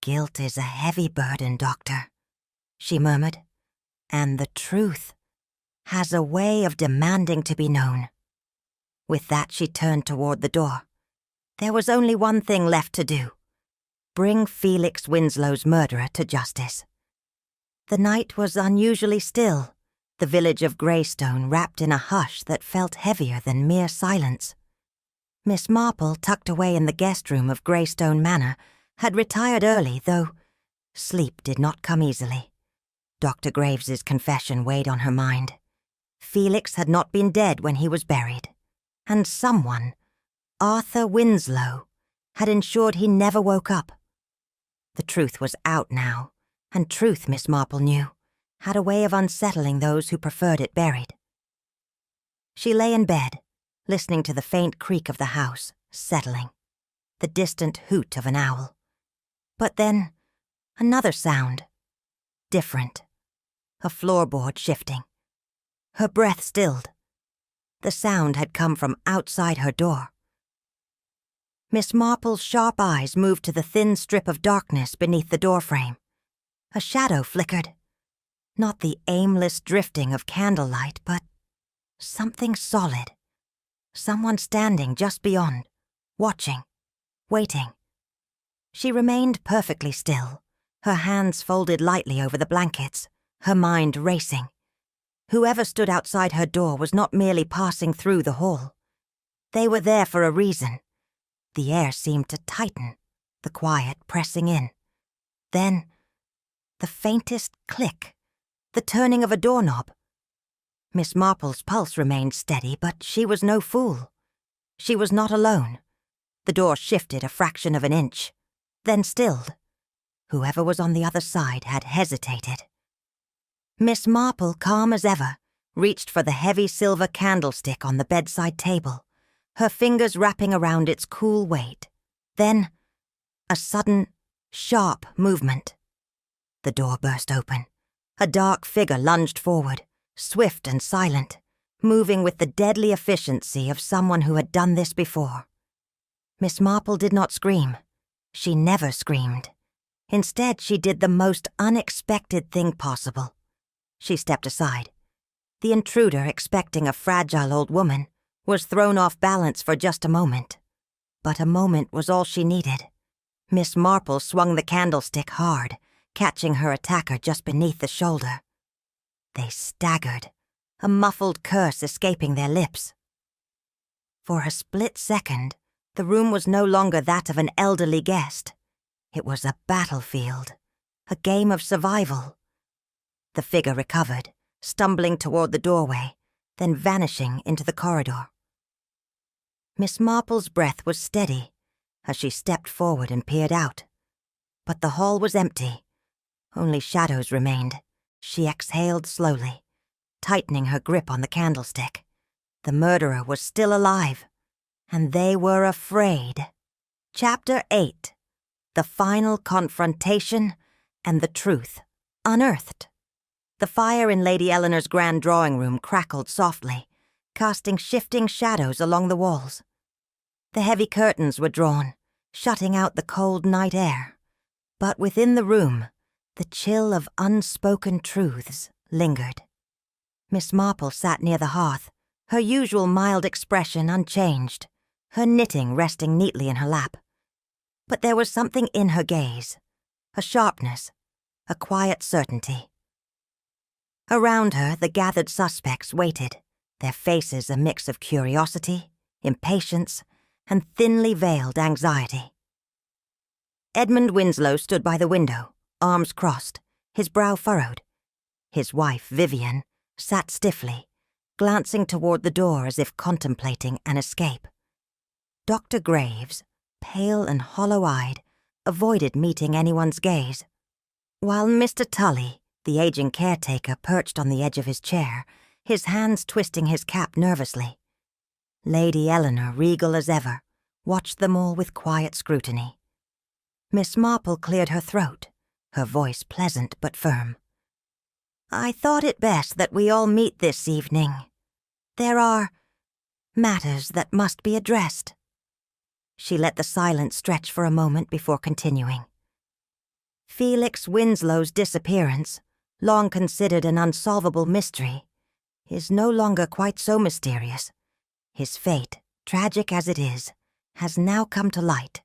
"Guilt is a heavy burden, Doctor," she murmured, "and the truth has a way of demanding to be known. With that, she turned toward the door. There was only one thing left to do: bring Felix Winslow's murderer to justice. The night was unusually still, the village of Greystone wrapped in a hush that felt heavier than mere silence. Miss Marple, tucked away in the guest room of Greystone Manor, had retired early, though sleep did not come easily. Dr. Graves's confession weighed on her mind. Felix had not been dead when he was buried, and someone, Arthur Winslow, had ensured he never woke up. The truth was out now, and truth, Miss Marple knew, had a way of unsettling those who preferred it buried. She lay in bed, listening to the faint creak of the house, settling, the distant hoot of an owl. But then, another sound. Different. A floorboard shifting. Her breath stilled. The sound had come from outside her door. Miss Marple's sharp eyes moved to the thin strip of darkness beneath the doorframe. A shadow flickered. Not the aimless drifting of candlelight, but something solid. Someone standing just beyond, watching, waiting. She remained perfectly still, her hands folded lightly over the blankets, her mind racing. Whoever stood outside her door was not merely passing through the hall. They were there for a reason. The air seemed to tighten, the quiet pressing in. Then, the faintest click, the turning of a doorknob. Miss Marple's pulse remained steady, but she was no fool. She was not alone. The door shifted a fraction of an inch, then stilled. Whoever was on the other side had hesitated. Miss Marple, calm as ever, reached for the heavy silver candlestick on the bedside table, her fingers wrapping around its cool weight. Then, a sudden, sharp movement. The door burst open. A dark figure lunged forward, swift and silent, moving with the deadly efficiency of someone who had done this before. Miss Marple did not scream. She never screamed. Instead, she did the most unexpected thing possible. She stepped aside. The intruder, expecting a fragile old woman, was thrown off balance for just a moment. But a moment was all she needed. Miss Marple swung the candlestick hard, catching her attacker just beneath the shoulder. They staggered, a muffled curse escaping their lips. For a split second, the room was no longer that of an elderly guest. It was a battlefield, a game of survival. The figure recovered, stumbling toward the doorway, then vanishing into the corridor. Miss Marple's breath was steady as she stepped forward and peered out. But the hall was empty. Only shadows remained. She exhaled slowly, tightening her grip on the candlestick. The murderer was still alive, and they were afraid. Chapter 8. The Final Confrontation and the Truth Unearthed. The fire in Lady Eleanor's grand drawing room crackled softly, casting shifting shadows along the walls. The heavy curtains were drawn, shutting out the cold night air. But within the room, the chill of unspoken truths lingered. Miss Marple sat near the hearth, her usual mild expression unchanged, her knitting resting neatly in her lap. But there was something in her gaze, a sharpness, a quiet certainty. Around her, the gathered suspects waited, their faces a mix of curiosity, impatience, and thinly veiled anxiety. Edmund Winslow stood by the window, arms crossed, his brow furrowed. His wife, Vivian, sat stiffly, glancing toward the door as if contemplating an escape. Dr. Graves, pale and hollow-eyed, avoided meeting anyone's gaze, while Mr. Tully, the aging caretaker, perched on the edge of his chair, his hands twisting his cap nervously. Lady Eleanor, regal as ever, watched them all with quiet scrutiny. Miss Marple cleared her throat, her voice pleasant but firm. "I thought it best that we all meet this evening. There are matters that must be addressed." She let the silence stretch for a moment before continuing. Felix Winslow's disappearance, long considered an unsolvable mystery, is no longer quite so mysterious. His fate, tragic as it is, has now come to light.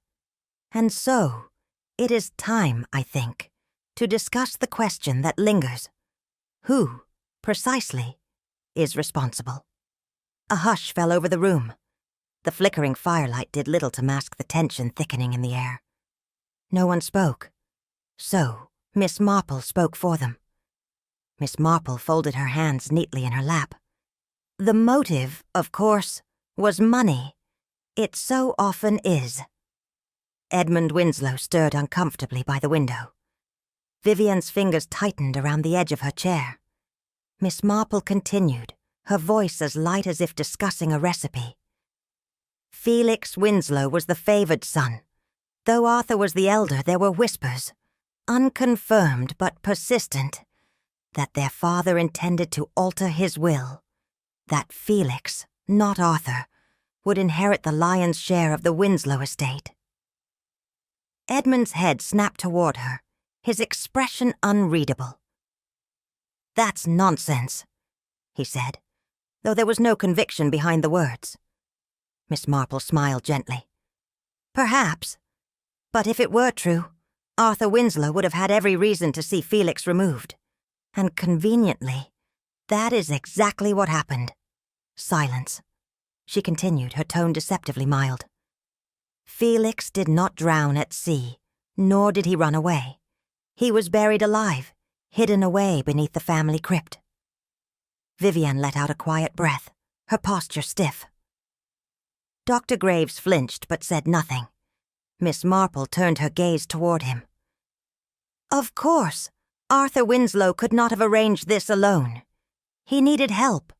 And so, it is time, I think, to discuss the question that lingers. Who, precisely, is responsible? A hush fell over the room. The flickering firelight did little to mask the tension thickening in the air. No one spoke. So, Miss Marple spoke for them. Miss Marple folded her hands neatly in her lap. The motive, of course, was money. It so often is. Edmund Winslow stirred uncomfortably by the window. Vivian's fingers tightened around the edge of her chair. Miss Marple continued, her voice as light as if discussing a recipe. Felix Winslow was the favored son. Though Arthur was the elder, there were whispers, unconfirmed but persistent, that their father intended to alter his will, that Felix, not Arthur, would inherit the lion's share of the Winslow estate. Edmund's head snapped toward her, his expression unreadable. "That's nonsense," he said, though there was no conviction behind the words. Miss Marple smiled gently. "Perhaps. But if it were true, Arthur Winslow would have had every reason to see Felix removed. And conveniently, that is exactly what happened." Silence. She continued, her tone deceptively mild. "Felix did not drown at sea, nor did he run away. He was buried alive, hidden away beneath the family crypt." Vivian let out a quiet breath, her posture stiff. Dr. Graves flinched but said nothing. Miss Marple turned her gaze toward him. "Of course, Arthur Winslow could not have arranged this alone. He needed help,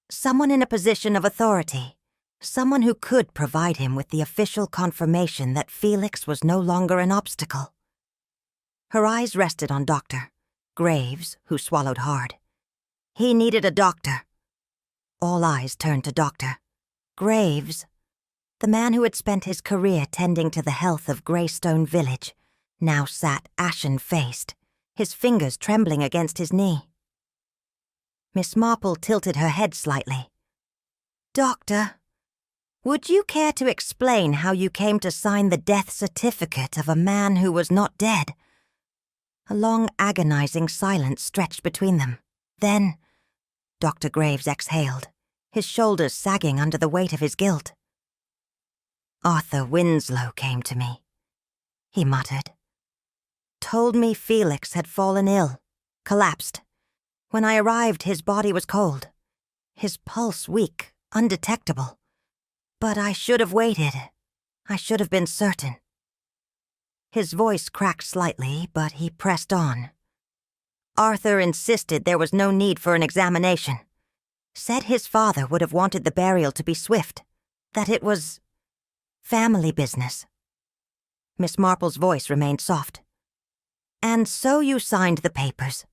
someone in a position of authority, someone who could provide him with the official confirmation that Felix was no longer an obstacle." Her eyes rested on Dr. Graves, who swallowed hard. "He needed a doctor." All eyes turned to Dr. Graves. The man who had spent his career tending to the health of Greystone Village now sat ashen-faced, his fingers trembling against his knee. Miss Marple tilted her head slightly. "Doctor, would you care to explain how you came to sign the death certificate of a man who was not dead?" A long, agonizing silence stretched between them. Then, Dr. Graves exhaled, his shoulders sagging under the weight of his guilt. "Arthur Winslow came to me," he muttered. "Told me Felix had fallen ill, collapsed. When I arrived, his body was cold, his pulse weak, undetectable. But I should have waited. I should have been certain." His voice cracked slightly, but he pressed on. "Arthur insisted there was no need for an examination. Said his father would have wanted the burial to be swift, that it was family business." Miss Marple's voice remained soft. "And so you signed the papers."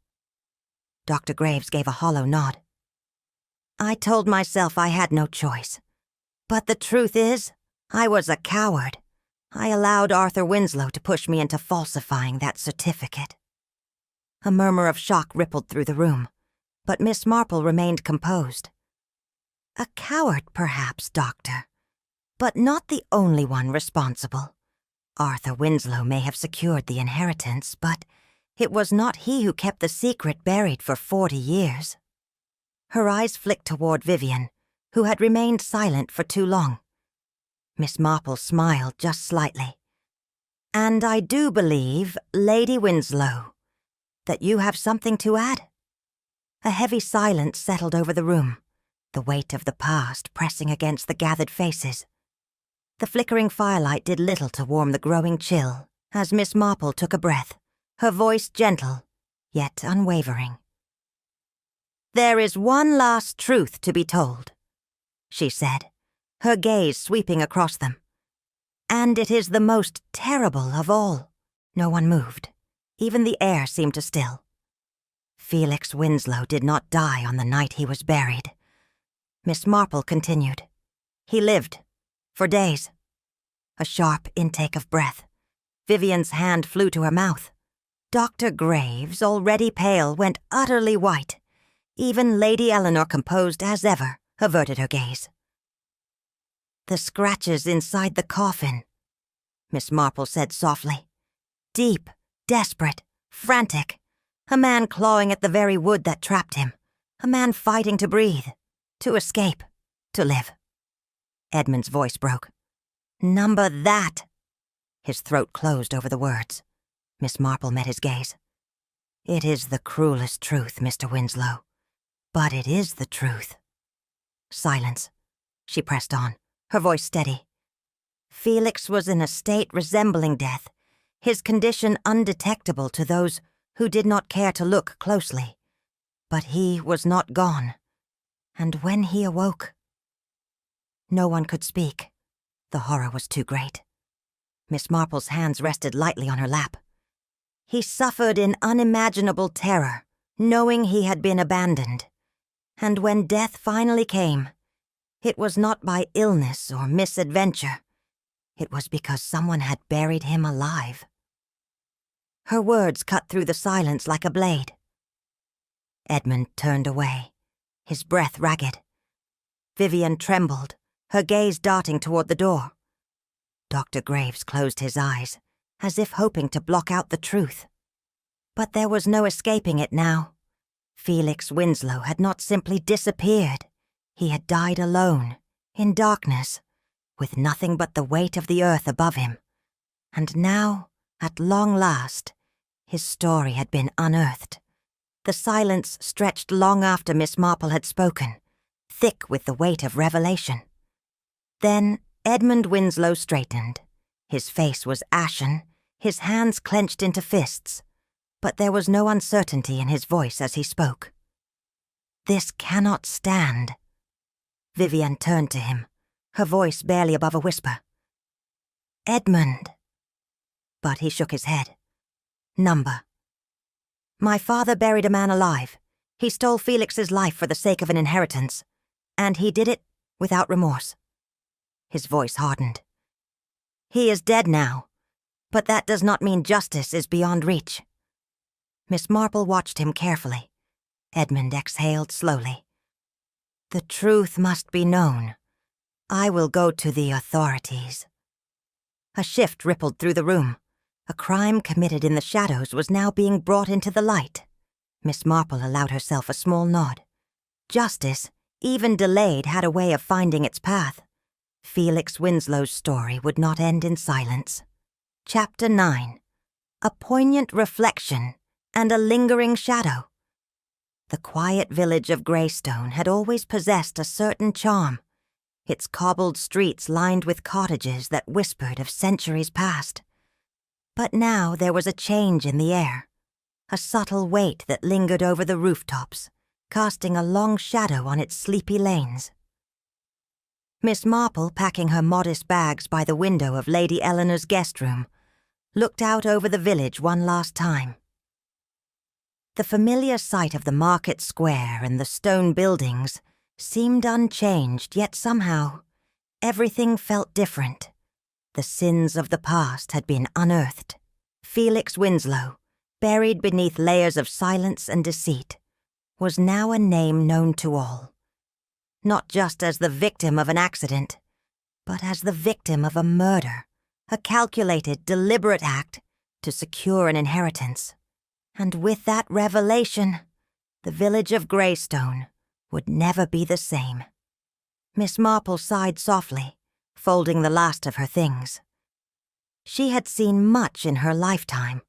Dr. Graves gave a hollow nod. "I told myself I had no choice. But the truth is, I was a coward. I allowed Arthur Winslow to push me into falsifying that certificate." A murmur of shock rippled through the room, but Miss Marple remained composed. "A coward, perhaps, Doctor, but not the only one responsible. Arthur Winslow may have secured the inheritance, but it was not he who kept the secret buried for 40 years. Her eyes flicked toward Vivian, who had remained silent for too long. Miss Marple smiled just slightly. "And I do believe, Lady Winslow, that you have something to add?" A heavy silence settled over the room, the weight of the past pressing against the gathered faces. The flickering firelight did little to warm the growing chill as Miss Marple took a breath, her voice gentle, yet unwavering. "There is one last truth to be told," she said, her gaze sweeping across them. "And it is the most terrible of all." No one moved. Even the air seemed to still. "Felix Winslow did not die on the night he was buried." Miss Marple continued. "He lived. For days." A sharp intake of breath. Vivian's hand flew to her mouth. Dr. Graves, already pale, went utterly white. Even Lady Eleanor, composed as ever, averted her gaze. "The scratches inside the coffin," Miss Marple said softly. "Deep, desperate, frantic. A man clawing at the very wood that trapped him. A man fighting to breathe, to escape, to live." Edmund's voice broke. "Number that." His throat closed over the words. Miss Marple met his gaze. "It is the cruelest truth, Mr. Winslow. But it is the truth." Silence. She pressed on, her voice steady. "Felix was in a state resembling death, his condition undetectable to those who did not care to look closely. But he was not gone. And when he awoke—" No one could speak. The horror was too great. Miss Marple's hands rested lightly on her lap. "He suffered in unimaginable terror, knowing he had been abandoned. And when death finally came, it was not by illness or misadventure. It was because someone had buried him alive." Her words cut through the silence like a blade. Edmund turned away, his breath ragged. Vivian trembled, her gaze darting toward the door. Dr. Graves closed his eyes, as if hoping to block out the truth. But there was no escaping it now. Felix Winslow had not simply disappeared. He had died alone, in darkness, with nothing but the weight of the earth above him. And now, at long last, his story had been unearthed. The silence stretched long after Miss Marple had spoken, thick with the weight of revelation. Then Edmund Winslow straightened. His face was ashen, his hands clenched into fists, but there was no uncertainty in his voice as he spoke. "This cannot stand." Vivian turned to him, her voice barely above a whisper. "Edmund." But he shook his head. "Number. My father buried a man alive. He stole Felix's life for the sake of an inheritance, and he did it without remorse." His voice hardened. "He is dead now, but that does not mean justice is beyond reach." Miss Marple watched him carefully. Edmund exhaled slowly. "The truth must be known. I will go to the authorities." A shift rippled through the room. A crime committed in the shadows was now being brought into the light. Miss Marple allowed herself a small nod. Justice, even delayed, had a way of finding its path. Felix Winslow's story would not end in silence. Chapter 9. A poignant reflection and a lingering shadow. The quiet village of Greystone had always possessed a certain charm, its cobbled streets lined with cottages that whispered of centuries past. But now there was a change in the air, a subtle weight that lingered over the rooftops, casting a long shadow on its sleepy lanes. Miss Marple, packing her modest bags by the window of Lady Eleanor's guest room, looked out over the village one last time. The familiar sight of the market square and the stone buildings seemed unchanged, yet somehow everything felt different. The sins of the past had been unearthed. Felix Winslow, buried beneath layers of silence and deceit, was now a name known to all. Not just as the victim of an accident, but as the victim of a murder, a calculated, deliberate act to secure an inheritance. And with that revelation, the village of Greystone would never be the same. Miss Marple sighed softly, folding the last of her things. She had seen much in her lifetime,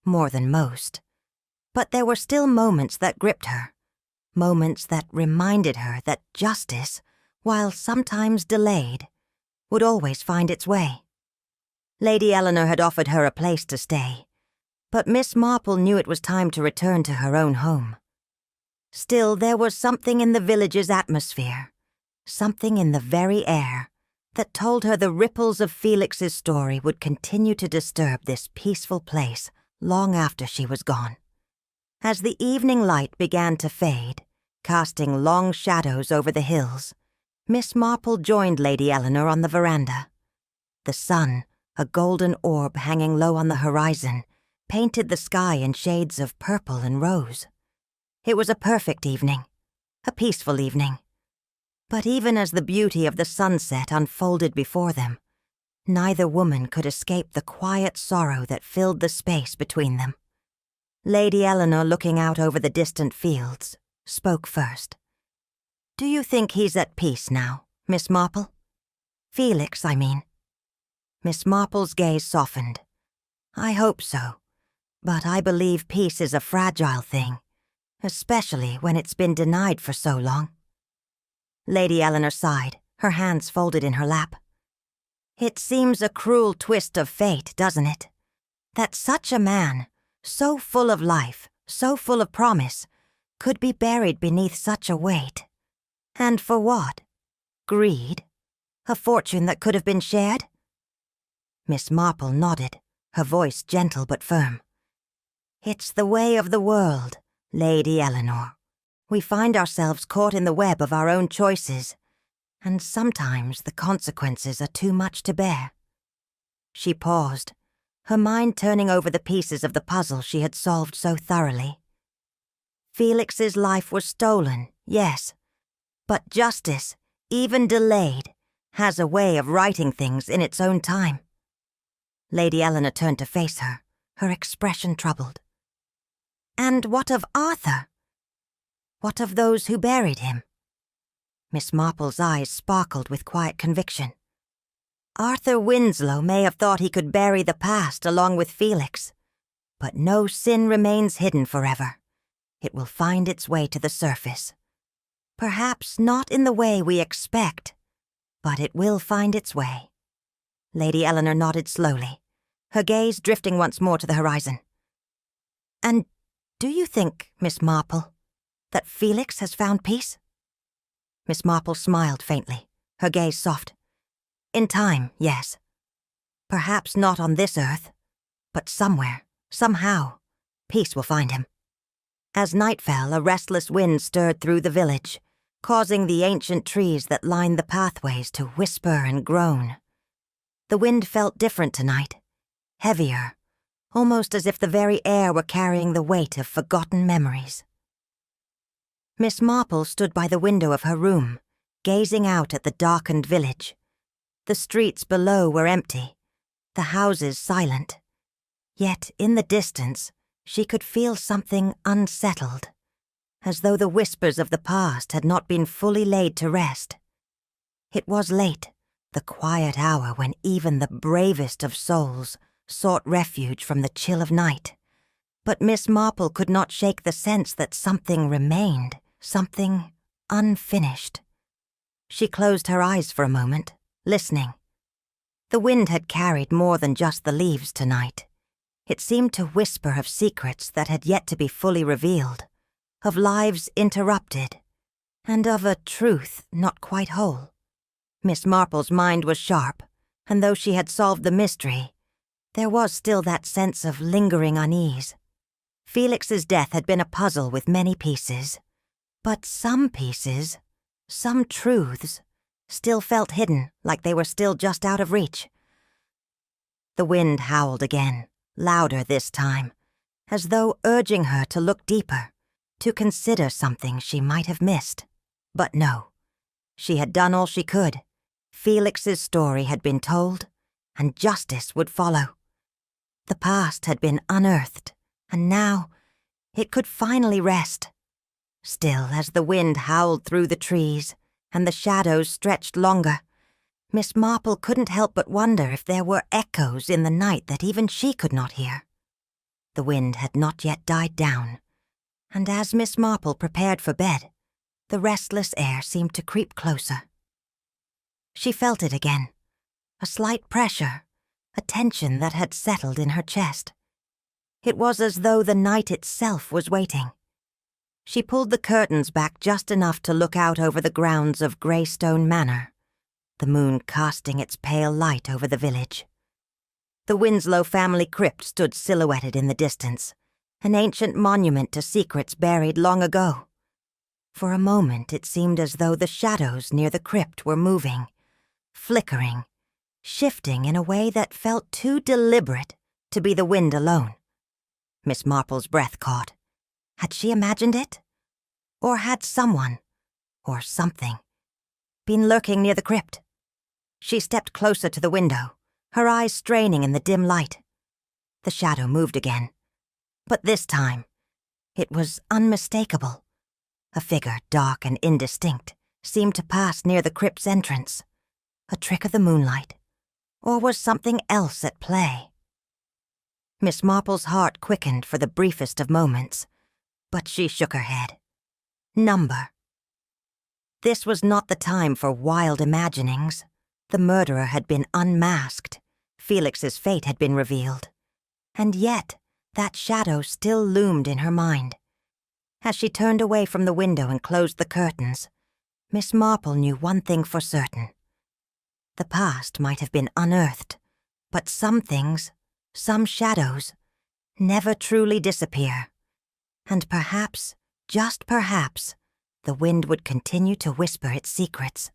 more than most, but there were still moments that gripped her, moments that reminded her that justice, while sometimes delayed, would always find its way. Lady Eleanor had offered her a place to stay, but Miss Marple knew it was time to return to her own home. Still, there was something in the village's atmosphere, something in the very air, that told her the ripples of Felix's story would continue to disturb this peaceful place long after she was gone. As the evening light began to fade, casting long shadows over the hills, Miss Marple joined Lady Eleanor on the veranda. The sun, a golden orb hanging low on the horizon, painted the sky in shades of purple and rose. It was a perfect evening, a peaceful evening. But even as the beauty of the sunset unfolded before them, neither woman could escape the quiet sorrow that filled the space between them. Lady Eleanor, looking out over the distant fields, spoke first. "Do you think he's at peace now, Miss Marple? Felix, I mean." Miss Marple's gaze softened. "I hope so, but I believe peace is a fragile thing, especially when it's been denied for so long." Lady Eleanor sighed, her hands folded in her lap. "It seems a cruel twist of fate, doesn't it? That such a man, so full of life, so full of promise, could be buried beneath such a weight. And for what? Greed? A fortune that could have been shared?" Miss Marple nodded, her voice gentle but firm. "It's the way of the world, Lady Eleanor. We find ourselves caught in the web of our own choices, and sometimes the consequences are too much to bear." She paused, her mind turning over the pieces of the puzzle she had solved so thoroughly. Felix's life was stolen, yes, but justice, even delayed, has a way of righting things in its own time. Lady Eleanor turned to face her, her expression troubled. "And what of Arthur? What of those who buried him?" Miss Marple's eyes sparkled with quiet conviction. "Arthur Winslow may have thought he could bury the past along with Felix, but no sin remains hidden forever. It will find its way to the surface. Perhaps not in the way we expect, but it will find its way." Lady Eleanor nodded slowly, her gaze drifting once more to the horizon. "And do you think, Miss Marple, that Felix has found peace?" Miss Marple smiled faintly, her gaze soft. "In time, yes. Perhaps not on this earth, but somewhere, somehow, peace will find him." As night fell, a restless wind stirred through the village, causing the ancient trees that lined the pathways to whisper and groan. The wind felt different tonight, heavier, almost as if the very air were carrying the weight of forgotten memories. Miss Marple stood by the window of her room, gazing out at the darkened village. The streets below were empty, the houses silent. Yet in the distance, she could feel something unsettled, as though the whispers of the past had not been fully laid to rest. It was late, the quiet hour when even the bravest of souls sought refuge from the chill of night. But Miss Marple could not shake the sense that something remained, something unfinished. She closed her eyes for a moment, listening. The wind had carried more than just the leaves tonight. It seemed to whisper of secrets that had yet to be fully revealed, of lives interrupted, and of a truth not quite whole. Miss Marple's mind was sharp, and though she had solved the mystery, there was still that sense of lingering unease. Felix's death had been a puzzle with many pieces, but some pieces, some truths, still felt hidden, like they were still just out of reach. The wind howled again, louder this time, as though urging her to look deeper, to consider something she might have missed. But no, she had done all she could. Felix's story had been told, and justice would follow. The past had been unearthed, and now it could finally rest. Still, as the wind howled through the trees, and the shadows stretched longer, Miss Marple couldn't help but wonder if there were echoes in the night that even she could not hear. The wind had not yet died down, and as Miss Marple prepared for bed, the restless air seemed to creep closer. She felt it again, a slight pressure, a tension that had settled in her chest. It was as though the night itself was waiting. She pulled the curtains back just enough to look out over the grounds of Greystone Manor, the moon casting its pale light over the village. The Winslow family crypt stood silhouetted in the distance, an ancient monument to secrets buried long ago. For a moment it seemed as though the shadows near the crypt were moving, flickering, shifting in a way that felt too deliberate to be the wind alone. Miss Marple's breath caught. Had she imagined it? Or had someone, or something, been lurking near the crypt. She stepped closer to the window, her eyes straining in the dim light. The shadow moved again, but this time, it was unmistakable. A figure, dark and indistinct, seemed to pass near the crypt's entrance. A trick of the moonlight, or was something else at play? Miss Marple's heart quickened for the briefest of moments, but she shook her head. Number. This was not the time for wild imaginings. The murderer had been unmasked. Felix's fate had been revealed. And yet, that shadow still loomed in her mind. As she turned away from the window and closed the curtains, Miss Marple knew one thing for certain. The past might have been unearthed, but some things, some shadows, never truly disappear. And perhaps, just perhaps, the wind would continue to whisper its secrets.